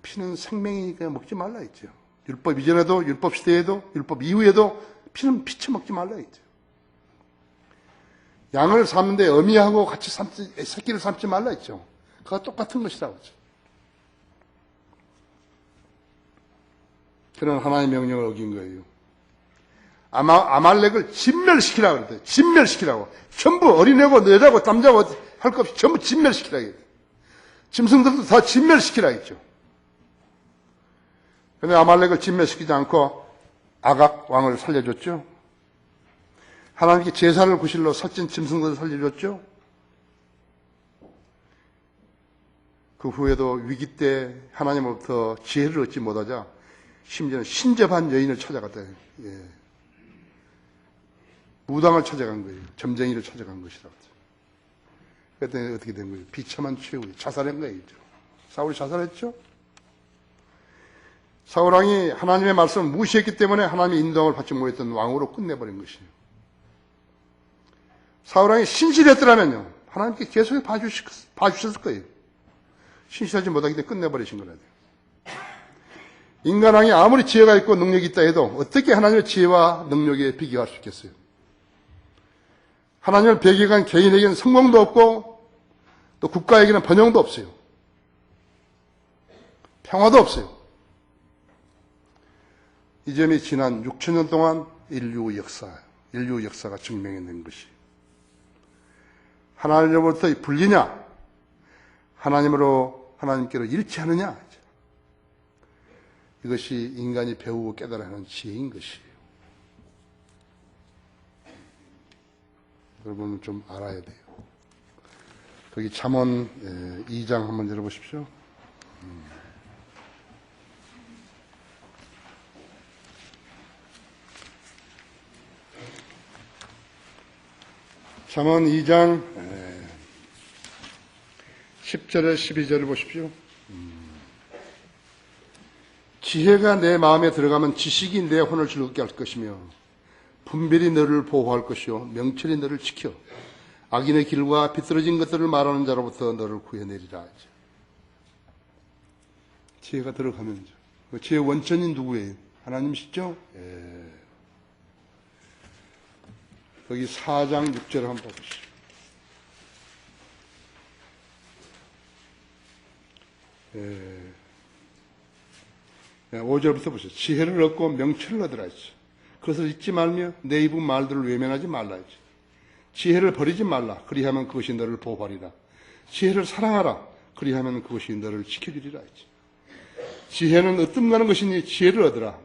피는 생명이니까 먹지 말라 했죠. 율법 이전에도, 율법 시대에도, 율법 이후에도 피는 피쳐 먹지 말라 했죠. 양을 삶는데 어미하고 같이 새끼를 삶지 말라 했죠. 그가 똑같은 것이라고 하죠. 그는 하나님의 명령을 어긴 거예요. 아말렉을 진멸시키라고 그랬대요. 진멸시키라고. 전부 어린애고 여자고 남자고 할 것 없이 전부 진멸시키라고 했대요. 짐승들도 다 진멸시키라고 했죠. 그런데 아말렉을 진멸시키지 않고 아각 왕을 살려줬죠. 하나님께 제사를 구실로 살찐 짐승들을 살려줬죠. 그 후에도 위기 때 하나님으로부터 지혜를 얻지 못하자 심지어는 신접한 여인을 찾아갔다. 무당을 찾아간 거예요. 점쟁이를 찾아간 것이라고. 그랬더니 어떻게 된 거예요? 비참한 최후에 자살한 거예요. 사울이 자살했죠. 사울왕이 하나님의 말씀을 무시했기 때문에 하나님의 인도함을 받지 못했던 왕으로 끝내버린 것이에요. 사울왕이 신실했더라면요, 하나님께 계속 봐주셨을 거예요. 신실하지 못하기 때문에 끝내버리신 거라요. 인간왕이 아무리 지혜가 있고 능력이 있다 해도 어떻게 하나님의 지혜와 능력에 비교할 수 있겠어요? 하나님을 배격한 개인에게는 성공도 없고 또 국가에게는 번영도 없어요. 평화도 없어요. 이 점이 지난 6,000년 동안 인류 역사가 증명해낸 것이 하나님으로부터의 분리냐, 하나님께로 일치하느냐, 이것이 인간이 배우고 깨달아야 하는 지혜인 것이에요. 여러분은 좀 알아야 돼요. 거기 잠언 2장 한번 열어보십시오. 잠언 2장 10절에 12절을 보십시오. 지혜가 내 마음에 들어가면 지식이 내 혼을 즐겁게 할 것이며 분별이 너를 보호할 것이요 명철이 너를 지켜 악인의 길과 비뚤어진 것들을 말하는 자로부터 너를 구해내리라. 지혜가 들어가면 지혜의 원천이 누구예요? 하나님이시죠? 거기 4장 6절을 한번 보시죠. 5절부터 보시죠. 지혜를 얻고 명철을 얻으라 했죠. 그것을 잊지 말며 내 입은 말들을 외면하지 말라 했죠. 지혜를 버리지 말라. 그리하면 그것이 너를 보호하리라. 지혜를 사랑하라. 그리하면 그것이 너를 지켜주리라 했죠. 지혜는 어뜸가는 것이니 지혜를 얻으라.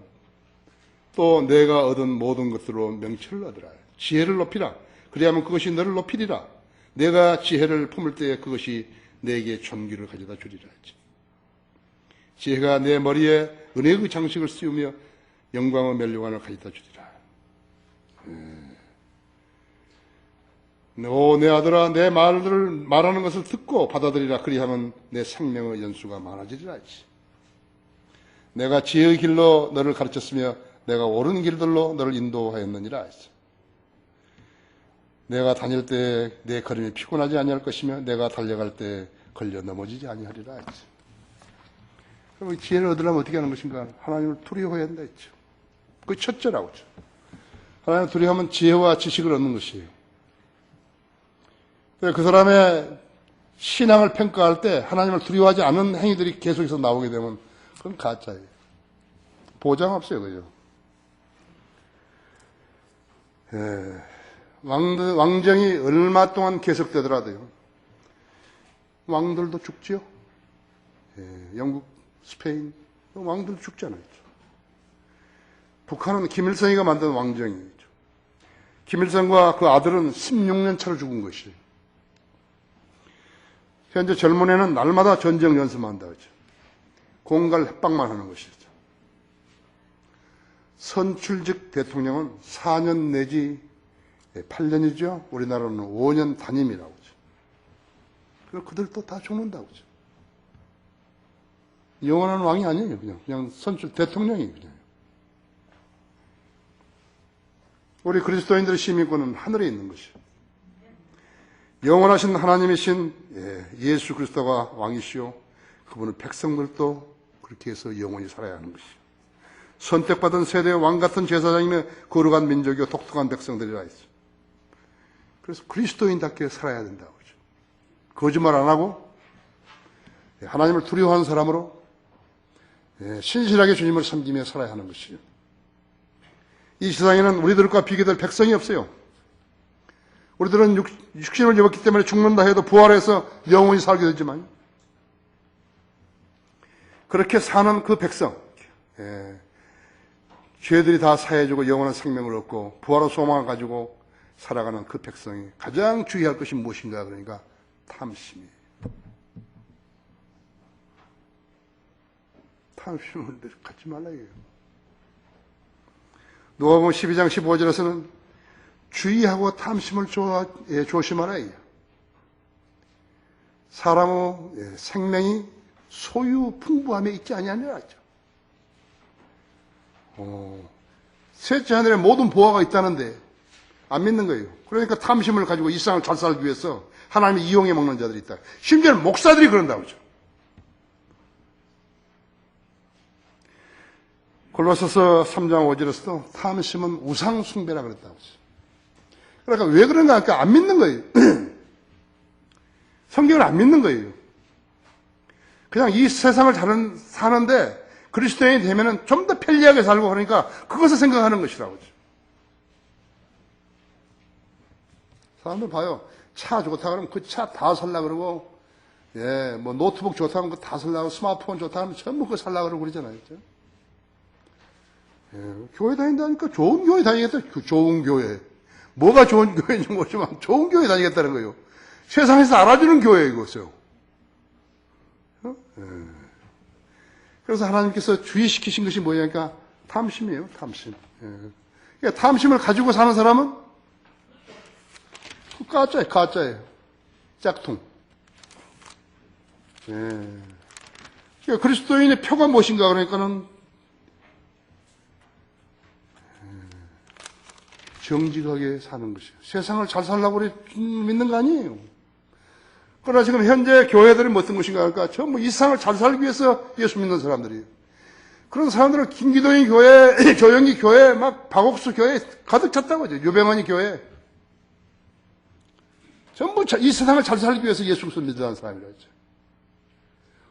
또 내가 얻은 모든 것들로 명철을 얻으라. 지혜를 높이라. 그리하면 그것이 너를 높이리라. 내가 지혜를 품을 때에 그것이 내게 존귀를 가져다 주리라 했지. 지혜가 내 머리에 은혜의 장식을 씌우며 영광의 면류관을 가져다 주리라. 내 아들아, 내 말들을 말하는 것을 듣고 받아들이라. 그리하면 내 생명의 연수가 많아지리라 했지. 내가 지혜의 길로 너를 가르쳤으며 내가 옳은 길들로 너를 인도하였느니라 했어. 내가 다닐 때 내 걸음이 피곤하지 아니할 것이며 내가 달려갈 때 걸려 넘어지지 아니하리라 했지. 그럼 지혜를 얻으려면 어떻게 하는 것인가? 하나님을 두려워해야 한다 했죠. 그게 첫째라고 했죠. 하나님을 두려워하면 지혜와 지식을 얻는 것이에요. 그 사람의 신앙을 평가할 때 하나님을 두려워하지 않는 행위들이 계속해서 나오게 되면 그건 가짜예요. 보장 없어요. 그죠? 왕정이 얼마 동안 계속되더라도요. 왕들도 죽지요. 영국, 스페인, 왕들도 죽잖아요. 북한은 김일성이가 만든 왕정이죠. 김일성과 그 아들은 16년 차로 죽은 것이에요. 현재 젊은 애는 날마다 전쟁 연습만 한다고 하죠. 공갈 협박만 하는 것이죠. 선출직 대통령은 4년 내지 8년이죠. 우리나라는 5년 단임이라고 하죠. 그리고 그들도 다 죽는다고 하죠. 영원한 왕이 아니에요. 그냥 선출 대통령이 그냥. 우리 그리스도인들의 시민권은 하늘에 있는 것이에요. 영원하신 하나님이신 예수 그리스도가 왕이시오. 그분은 백성들도 그렇게 해서 영원히 살아야 하는 것이요. 선택받은 세대의 왕 같은 제사장이며 거룩한 민족이요 독특한 백성들이라 했어. 그래서 그리스도인답게 살아야 된다고 하죠. 거짓말 안 하고 하나님을 두려워하는 사람으로 신실하게 주님을 섬기며 살아야 하는 것이요. 이 세상에는 우리들과 비교될 백성이 없어요. 우리들은 육신을 입었기 때문에 죽는다 해도 부활해서 영원히 살게 되지만 그렇게 사는 그 백성, 죄들이 다 사해지고 영원한 생명을 얻고 부활의 소망을 가지고 살아가는 그 백성이 가장 주의할 것이 무엇인가? 그러니까 탐심이에요. 탐심을 갖지 말라 이거예요. 누가복음 12장 15절에서는 주의하고 탐심을 조심하라. 사람의 생명이 소유 풍부함에 있지 아니하니라 하죠. 셋째 하늘에 모든 보화가 있다는데 안 믿는 거예요. 그러니까 탐심을 가지고 이 세상을 잘 살기 위해서 하나님을 이용해 먹는 자들이 있다. 심지어는 목사들이 그런다고 하죠. 골로새서 3장 5절에서도 탐심은 우상 숭배라 그랬다고 하죠. 그러니까 왜 그런가? 그러니까 안 믿는 거예요. 성경을 안 믿는 거예요. 그냥 이 세상을 사는데 그리스도인이 되면은 좀 더 편리하게 살고 그러니까 그것을 생각하는 것이라고 하죠. 사람들 봐요. 차 좋다 그러면 그 차 다 살라 그러고, 뭐 노트북 좋다 그러면 그거 다 살라 그러고, 스마트폰 좋다 그러면 전부 그거 살라 그러고 그러잖아요. 그렇죠? 교회 다닌다니까 좋은 교회 다니겠다. 좋은 교회. 뭐가 좋은 교회인지 모르지만 좋은 교회 다니겠다는 거예요. 세상에서 알아주는 교회예요, 이것이요. 그래서 하나님께서 주의시키신 것이 뭐냐니까 탐심이에요, 탐심. 그러니까 탐심을 가지고 사는 사람은 가짜예요. 짝퉁. 그러니까 그리스도인의 표가 무엇인가 그러니까는 정직하게 사는 것이에요. 세상을 잘 살라고 믿는 거 아니에요. 그러나 지금 현재 교회들이 어떤 것인가 할까? 전부 이 세상을 잘 살기 위해서 예수 믿는 사람들이에요. 그런 사람들은 김기동이 교회, 조영기 교회, 막 박옥수 교회 가득 찼다고 하죠. 유병헌이 교회. 전부 이 세상을 잘 살기 위해서 예수 그리스도를 믿는 사람이라고 하죠.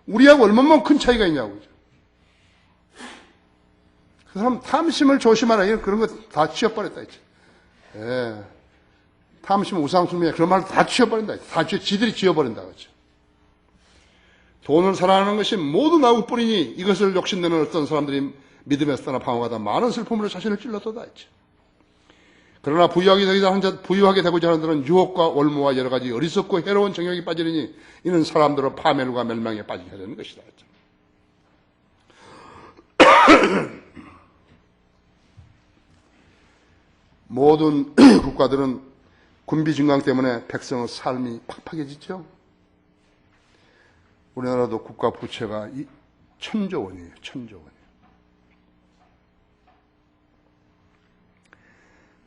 우리하고 얼마나 큰 차이가 있냐고 그죠. 그 사람 탐심을 조심하라. 그런 거 다 치워버렸다 했죠. 탐심, 우상숭배 그런 말 다 치워버린다. 다 지들이 지워버린다고 하죠. 돈을 사랑하는 것이 모두 나올 뿐이니 이것을 욕심내는 어떤 사람들이 믿음에서 떠나 방황하다 많은 슬픔으로 자신을 찔렀도다 했죠. 그러나 부유하게 되고자 하는 자는 유혹과 올무와 여러 가지 어리석고 해로운 정욕이 빠지리니 이는 사람들로 파멸과 멸망에 빠지게 하려는 것이다. 모든 국가들은 군비 증강 때문에 백성의 삶이 팍팍해지죠. 우리나라도 국가 부채가 1,000조 원이에요. 1,000조 원이에요.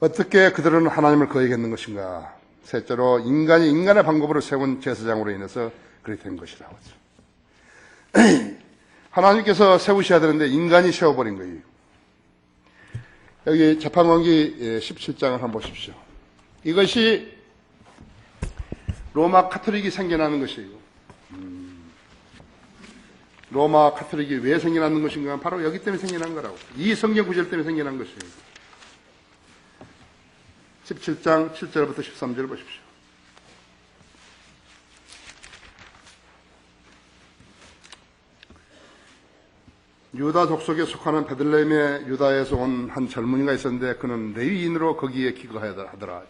어떻게 그들은 하나님을 거역했는 것인가? 셋째로 인간이 인간의 방법으로 세운 제사장으로 인해서 그렇게 된 것이라고 하죠. 하나님께서 세우셔야 되는데 인간이 세워버린 거예요. 여기 재판관기 17장을 한번 보십시오. 이것이 로마 카톨릭이 생겨나는 것이에요. 로마 카톨릭이 왜 생겨나는 것인가? 바로 여기 때문에 생겨난 거라고. 이 성경 구절 때문에 생겨난 것이에요. 17장 7절부터 13절 보십시오. 유다 족속에 속하는 베들레헴의 유다에서 온 한 젊은이가 있었는데 그는 레위인으로 거기에 기거하더라.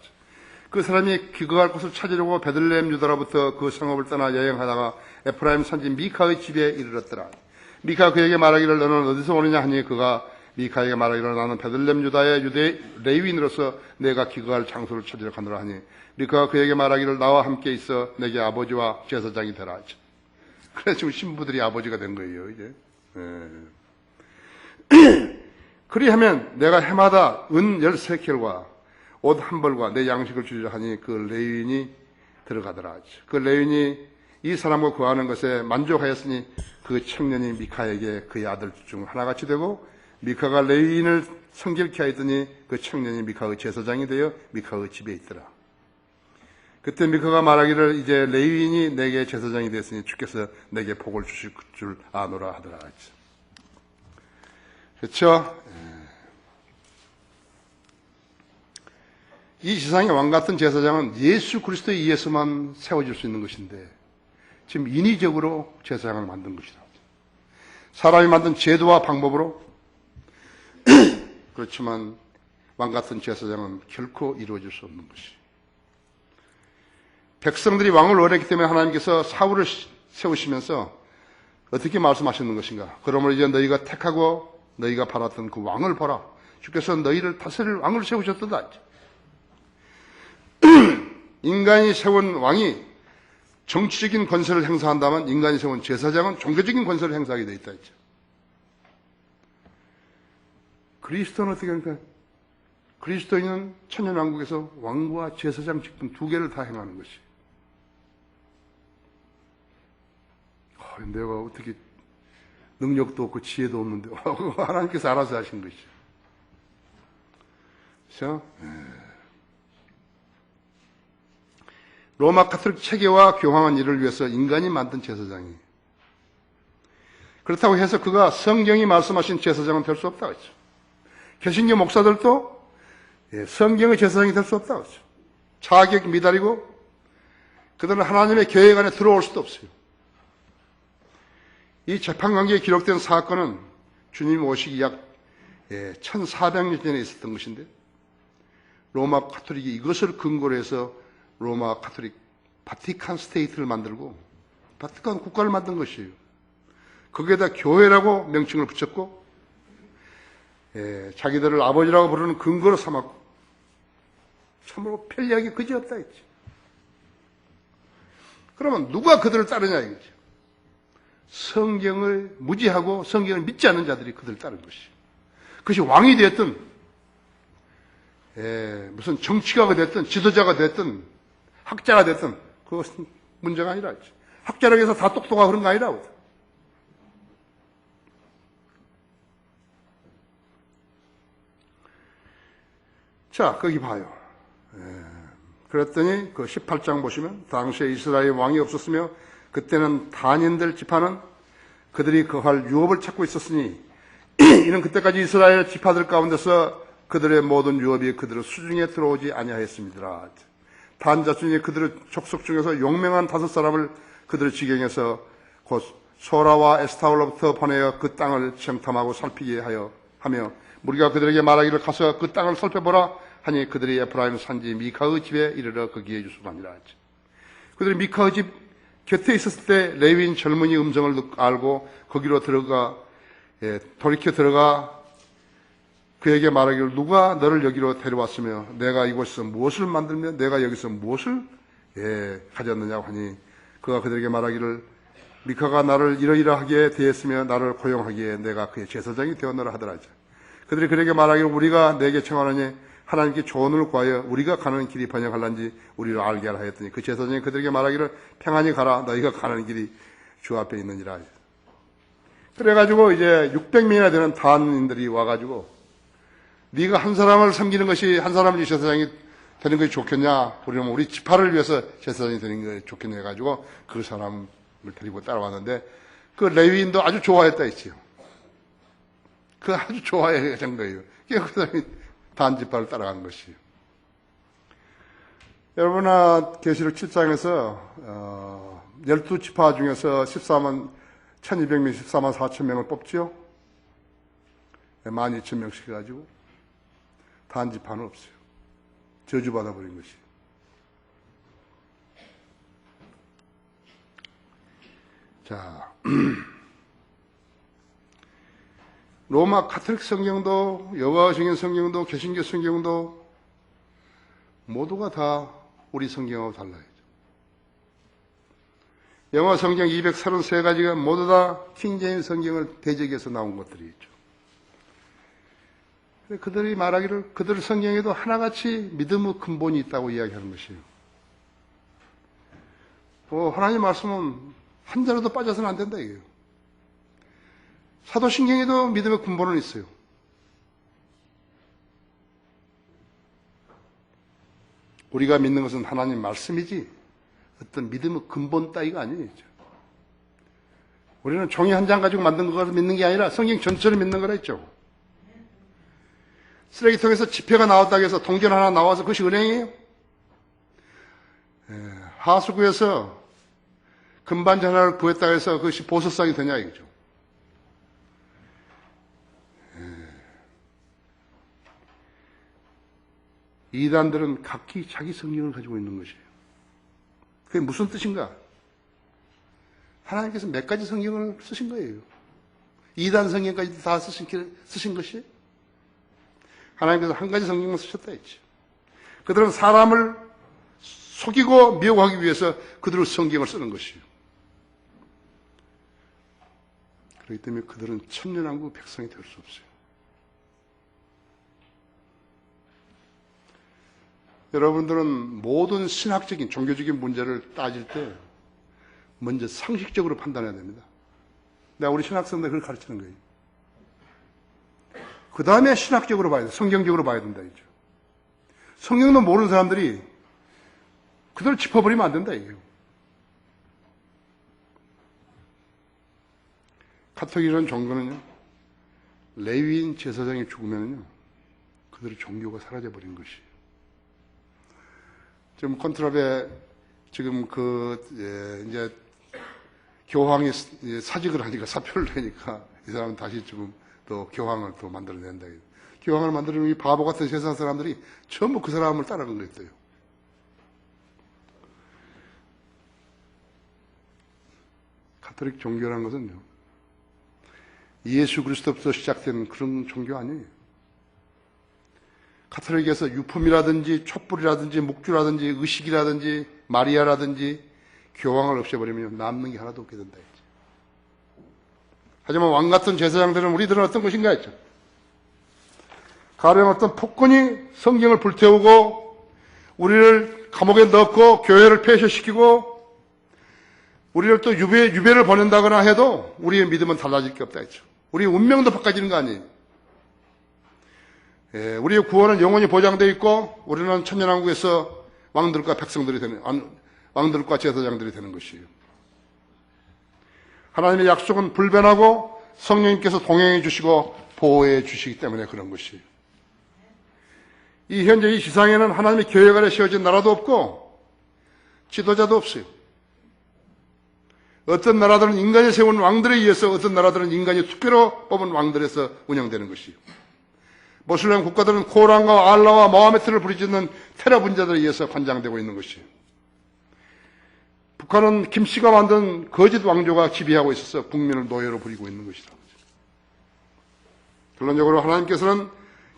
그 사람이 기거할 곳을 찾으려고 베들레헴 유다로부터 그 성읍을 떠나 여행하다가 에프라임 산지 미카의 집에 이르렀더라. 미카가 그에게 말하기를 너는 어디서 오느냐 하니 그가 미카에게 말하기를 나는 베들레헴 유다의 레위인으로서 내가 기거할 장소를 찾으러 가노라 하니 미카가 그에게 말하기를 나와 함께 있어 내게 아버지와 제사장이 되라. 그래서 지금 신부들이 아버지가 된 거예요. 이제. 그리하면 내가 해마다 은 13켈과 옷 한 벌과 내 양식을 주리라 하니 그 레위인이 들어가더라. 그 레위인이 이 사람과 구하는 것에 만족하였으니 그 청년이 미카에게 그의 아들 중 하나같이 되고 미카가 레위인을 성결케 하였더니 그 청년이 미카의 제사장이 되어 미카의 집에 있더라. 그때 미카가 말하기를 이제 레위인이 내게 제사장이 되었으니 주께서 내게 복을 주실 줄 아노라 하더라. 그렇죠? 이 세상의 왕 같은 제사장은 예수 그리스도에 의해서만 세워질 수 있는 것인데 지금 인위적으로 제사장을 만든 것이다. 사람이 만든 제도와 방법으로 그렇지만 왕 같은 제사장은 결코 이루어질 수 없는 것이. 백성들이 왕을 원했기 때문에 하나님께서 사울을 세우시면서 어떻게 말씀하셨는 것인가? 그러므로 이제 너희가 택하고 너희가 바랐던 그 왕을 보라. 주께서 너희를 다스릴 왕을 세우셨도다. 인간이 세운 왕이 정치적인 권세를 행사한다면 인간이 세운 제사장은 종교적인 권세를 행사하게 되어 있다. 그리스도는 어떻게 합니까? 그리스도인은 천년왕국에서 왕과 제사장 직분 두 개를 다 행하는 것이. 내가 어떻게 능력도 없고 지혜도 없는데 하나님께서 알아서 하신 것이죠. 그렇죠? 로마 카톨릭 체계와 교황은 이를 위해서 인간이 만든 제사장이. 그렇다고 해서 그가 성경이 말씀하신 제사장은 될 수 없다 그랬죠. 개신교 목사들도 성경의 제사장이 될 수 없다 그랬죠. 자격이 미달이고 그들은 하나님의 계획 안에 들어올 수도 없어요. 이 재판관계에 기록된 사건은 주님 오시기 약 1400년 전에 있었던 것인데 로마 카톨릭이 이것을 근거로 해서 로마 카톨릭 바티칸 스테이트를 만들고 바티칸 국가를 만든 것이에요. 거기에다 교회라고 명칭을 붙였고 자기들을 아버지라고 부르는 근거로 삼았고 참으로 편리하게 그지없다 했지. 그러면 누가 그들을 따르냐 이거죠. 성경을 무지하고 성경을 믿지 않는 자들이 그들을 따른 것이에요. 그것이 왕이 됐든 무슨 정치가가 됐든 지도자가 됐든 학자가 됐든 그것은 문제가 아니라 학자라고 해서 다 똑똑하고 그런 거 아니라. 자, 거기 봐요. 그랬더니 그 18장 보시면 당시에 이스라엘 왕이 없었으며 그때는 단인들 지파는 그들이 거할 유업을 찾고 있었으니 이는 그때까지 이스라엘 지파들 가운데서 그들의 모든 유업이 그들의 수중에 들어오지 아니하였습니다. 단 자손이 그들의 족속 중에서 용맹한 5사람을 그들의 지경에서 곧 소라와 에스타올로부터 보내어 그 땅을 정탐하고 살피게 하며 우리가 그들에게 말하기를 가서 그 땅을 살펴보라 하니 그들이 에프라임 산지 미카의 집에 이르러 거기에 유숙하니라 하지. 그들이 미카의 집 곁에 있었을 때 레위인 젊은이 음성을 알고 거기로 돌이켜 들어가 그에게 말하기를 누가 너를 여기로 데려왔으며 내가 이곳에서 무엇을 만들며 내가 여기서 무엇을 가졌느냐고 하니 그가 그들에게 말하기를 미카가 나를 이러이러하게 대했으며 나를 고용하기에 내가 그의 제사장이 되었노라 하더라. 그들이 그에게 말하기를 우리가 내게 청하노니 하나님께 조언을 구하여 우리가 가는 길이 번영할란지 우리를 알게 하라 하였더니 그 제사장이 그들에게 말하기를 평안히 가라 너희가 가는 길이 주 앞에 있느니라. 그래가지고 이제 600명이나 되는 단인들이 와가지고 네가 한 사람을 섬기는 것이 한 사람이 제사장이 되는 것이 좋겠냐? 우리 지파를 위해서 제사장이 되는 것이 좋겠냐 해가지고 그 사람을 데리고 따라왔는데 그 레위인도 아주 좋아했다 했지요. 그 아주 좋아했던 거예요. 그 사람이 단지파를 따라간 것이요. 여러분아 계시록 7장에서 12지파 중에서 1200명, 14만 4천 명을 뽑지요. 12,000명씩 해가지고 단지파는 없어요. 저주받아버린 것이. 자, 로마 카톨릭 성경도 여호와 증인 성경도 개신교 성경도 모두가 다 우리 성경하고 달라요. 영어 성경 233가지가 모두 다 킹제임스 성경을 대적해서 나온 것들이 있죠. 그들이 말하기를 그들 성경에도 하나같이 믿음의 근본이 있다고 이야기하는 것이에요. 하나님 말씀은 한 자라도 빠져서는 안 된다 이게요. 사도신경에도 믿음의 근본은 있어요. 우리가 믿는 것은 하나님 말씀이지 어떤 믿음의 근본 따위가 아니에요. 우리는 종이 한 장 가지고 만든 것을 믿는 게 아니라 성경 전체를 믿는 거라 했죠. 쓰레기통에서 지폐가 나왔다고 해서 동전 하나 나와서 그것이 은행이에요? 하수구에서 금반지 하나를 구했다고 해서 그것이 보석상이 되냐 이거죠. 이단들은 각기 자기 성경을 가지고 있는 것이에요. 그게 무슨 뜻인가? 하나님께서 몇 가지 성경을 쓰신 거예요. 이단 성경까지 다 쓰신 것이 하나님께서 한 가지 성경만 쓰셨다 했죠. 그들은 사람을 속이고 미혹하기 위해서 그들의 성경을 쓰는 것이에요. 그렇기 때문에 그들은 천년왕국 백성이 될 수 없어요. 여러분들은 모든 신학적인 종교적인 문제를 따질 때 먼저 상식적으로 판단해야 됩니다. 내가 우리 신학생들 그걸 가르치는 거예요. 그 다음에 신학적으로 봐야 돼. 성경적으로 봐야 된다 이죠. 성경도 모르는 사람들이 그대로 짚어버리면 안 된다 이게요. 카톨릭이라는 종교는요, 레위인 제사장이 죽으면요, 그들의 종교가 사라져버린 것이에요. 지금 컨트랍에 지금 이제 교황이 사직을 하니까 사표를 내니까 이 사람은 다시 지금 또 교황을 또 만들어낸다. 교황을 만들어낸 이 바보 같은 세상 사람들이 전부 그 사람을 따라간 거였어요. 카톨릭 종교라는 것은요, 예수 그리스도부터 시작된 그런 종교 아니에요. 카톨릭에서 유품이라든지 촛불이라든지 묵주라든지 의식이라든지 마리아라든지 교황을 없애버리면 남는 게 하나도 없게 된다 했죠. 하지만 왕 같은 제사장들은 우리들은 어떤 것인가 했죠. 가령 어떤 폭군이 성경을 불태우고 우리를 감옥에 넣고 교회를 폐쇄시키고 우리를 또 유배를 보낸다거나 해도 우리의 믿음은 달라질 게 없다 했죠. 우리의 운명도 바꿔지는 거 아니에요. 우리의 구원은 영원히 보장되어 있고 우리는 천년왕국에서 왕들과 제사장들이 되는 것이에요. 하나님의 약속은 불변하고 성령님께서 동행해 주시고 보호해 주시기 때문에 그런 것이에요. 현재 이 지상에는 하나님의 교회 아래 세워진 나라도 없고 지도자도 없어요. 어떤 나라들은 인간이 세운 왕들에 의해서, 어떤 나라들은 인간이 투표로 뽑은 왕들에서 운영되는 것이에요. 모슬렘 국가들은 코란과 알라와 모하메트를 부르짖는 테러 분자들에 의해서 관장되고 있는 것이에요. 북한은 김씨가 만든 거짓 왕조가 지배하고 있어서 국민을 노예로 부리고 있는 것이다. 결론적으로 하나님께서는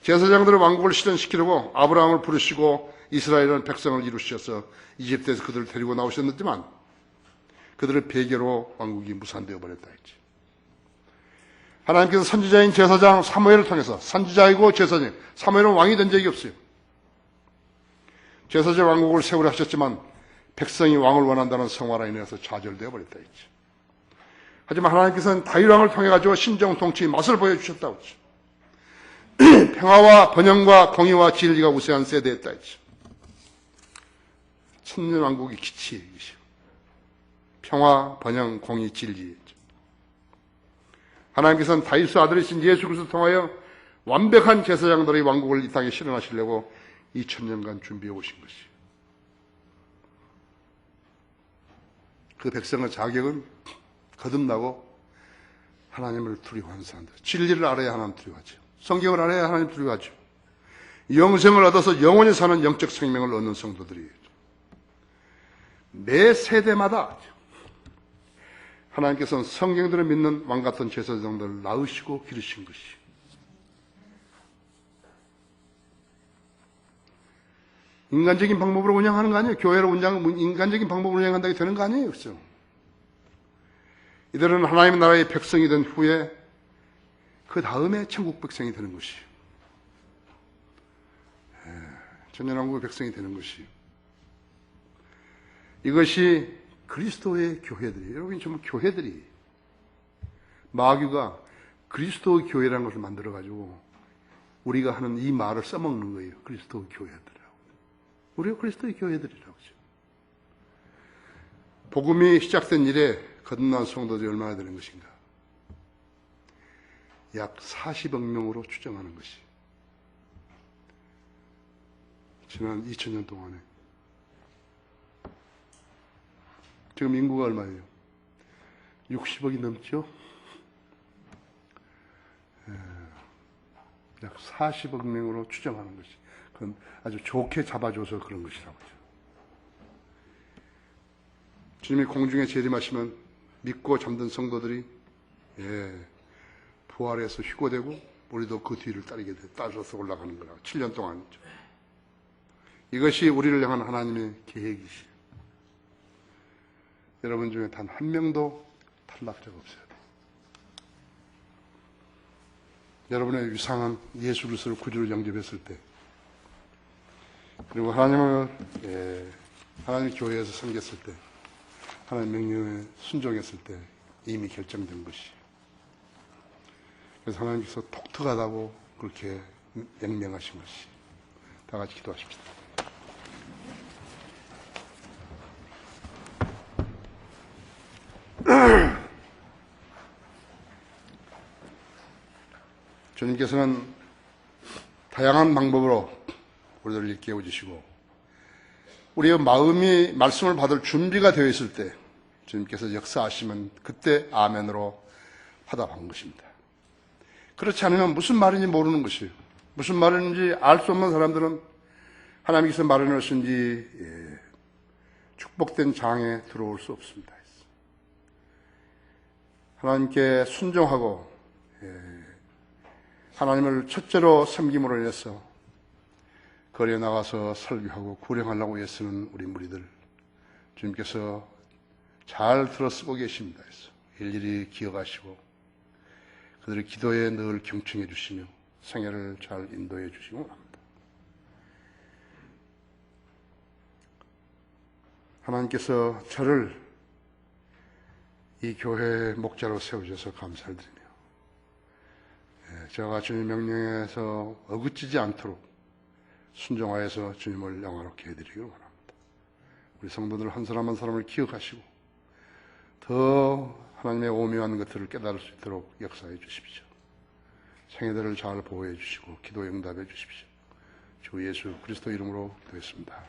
제사장들의 왕국을 실현시키려고 아브라함을 부르시고 이스라엘은 백성을 이루셔서 이집트에서 그들을 데리고 나오셨지만 그들의 배교로 왕국이 무산되어 버렸다 했지. 하나님께서 선지자인 제사장 사무엘을 통해서 선지자이고 제사장, 사무엘은 왕이 된 적이 없어요. 제사장 왕국을 세우려 하셨지만 백성이 왕을 원한다는 성화로 인해서 좌절되어 버렸다 했지. 하지만 하나님께서는 다윗 왕을 통해 가지고 신정 통치의 맛을 보여주셨다고 했지. 평화와 번영과 공의와 진리가 우세한 세대였다 했지. 천년 왕국의 기치 이것이요. 평화, 번영, 공의, 진리. 하나님께서는 다윗의 아들이신 예수 그리스도를 통하여 완벽한 제사장들의 왕국을 이 땅에 실현하시려고 2000년간 준비해 오신 것이에요. 그 백성의 자격은 거듭나고 하나님을 두려워하는 사람들. 진리를 알아야 하나님 두려워하죠. 성경을 알아야 하나님 두려워하죠. 영생을 얻어서 영원히 사는 영적 생명을 얻는 성도들이에요. 매 세대마다 하나님께서는 성경들을 믿는 왕같은 제사장들을 낳으시고 기르신 것이에요. 인간적인 방법으로 운영하는 거 아니에요. 교회를 인간적인 방법으로 운영한다고 되는 거 아니에요. 그렇죠? 이들은 하나님의 나라의 백성이 된 후에 그 다음에 천국 백성이 되는 것이에요. 천년왕국의 백성이 되는 것이에요. 이것이 그리스도의 교회들이에요. 여러분, 정말 교회들이 마귀가 그리스도의 교회라는 것을 만들어가지고 우리가 하는 이 말을 써먹는 거예요. 그리스도의 교회들이라고. 우리가 그리스도의 교회들이라고 하죠. 복음이 시작된 이래 거듭난 성도들이 얼마나 되는 것인가? 약 40억 명으로 추정하는 것이 지난 2000년 동안에. 지금 인구가 얼마예요? 60억이 넘죠? 약 40억 명으로 추정하는 것이. 그건 아주 좋게 잡아줘서 그런 것이라고 하죠. 주님이 공중에 재림하시면 믿고 잠든 성도들이 부활해서 휴거되고 우리도 그 뒤를 따라서 올라가는 거라고. 7년 동안이죠. 이것이 우리를 향한 하나님의 계획이시죠. 여러분 중에 단 한 명도 탈락자가 없어야 돼요. 여러분의 유상한 예수 그리스도를 구주로 영접했을 때, 그리고 하나님 교회에서 섬겼을 때, 하나님 명령에 순종했을 때 이미 결정된 것이. 그래서 하나님께서 독특하다고 그렇게 명명하신 것이. 다 같이 기도하십시다. 주님께서는 다양한 방법으로 우리들을 일깨워 주시고 우리의 마음이 말씀을 받을 준비가 되어 있을 때 주님께서 역사하시면 그때 아멘으로 화답한 것입니다. 그렇지 않으면 무슨 말인지 모르는 것이에요. 무슨 말인지 알 수 없는 사람들은 하나님께서 마련을 하신지 축복된 장에 들어올 수 없습니다. 하나님께 순종하고 하나님을 첫째로 섬김으로 인해서 거리에 나가서 설교하고 구령하려고 애쓰는 우리 무리들 주님께서 잘 들어쓰고 계십니다. 일일이 기억하시고 그들의 기도에 늘 경청해 주시며 생애를 잘 인도해 주시기 원합니다. 하나님께서 저를 이 교회의 목자로 세우셔서 감사를 드리며 제가 주님 명령에서 어긋지지 않도록 순종하여서 주님을 영화롭게 해드리기를 원합니다. 우리 성도들 한 사람 한 사람을 기억하시고 더 하나님의 오묘한 것들을 깨달을 수 있도록 역사해 주십시오. 생애들을 잘 보호해 주시고 기도에 응답해 주십시오. 주 예수 그리스도 이름으로 기도했습니다.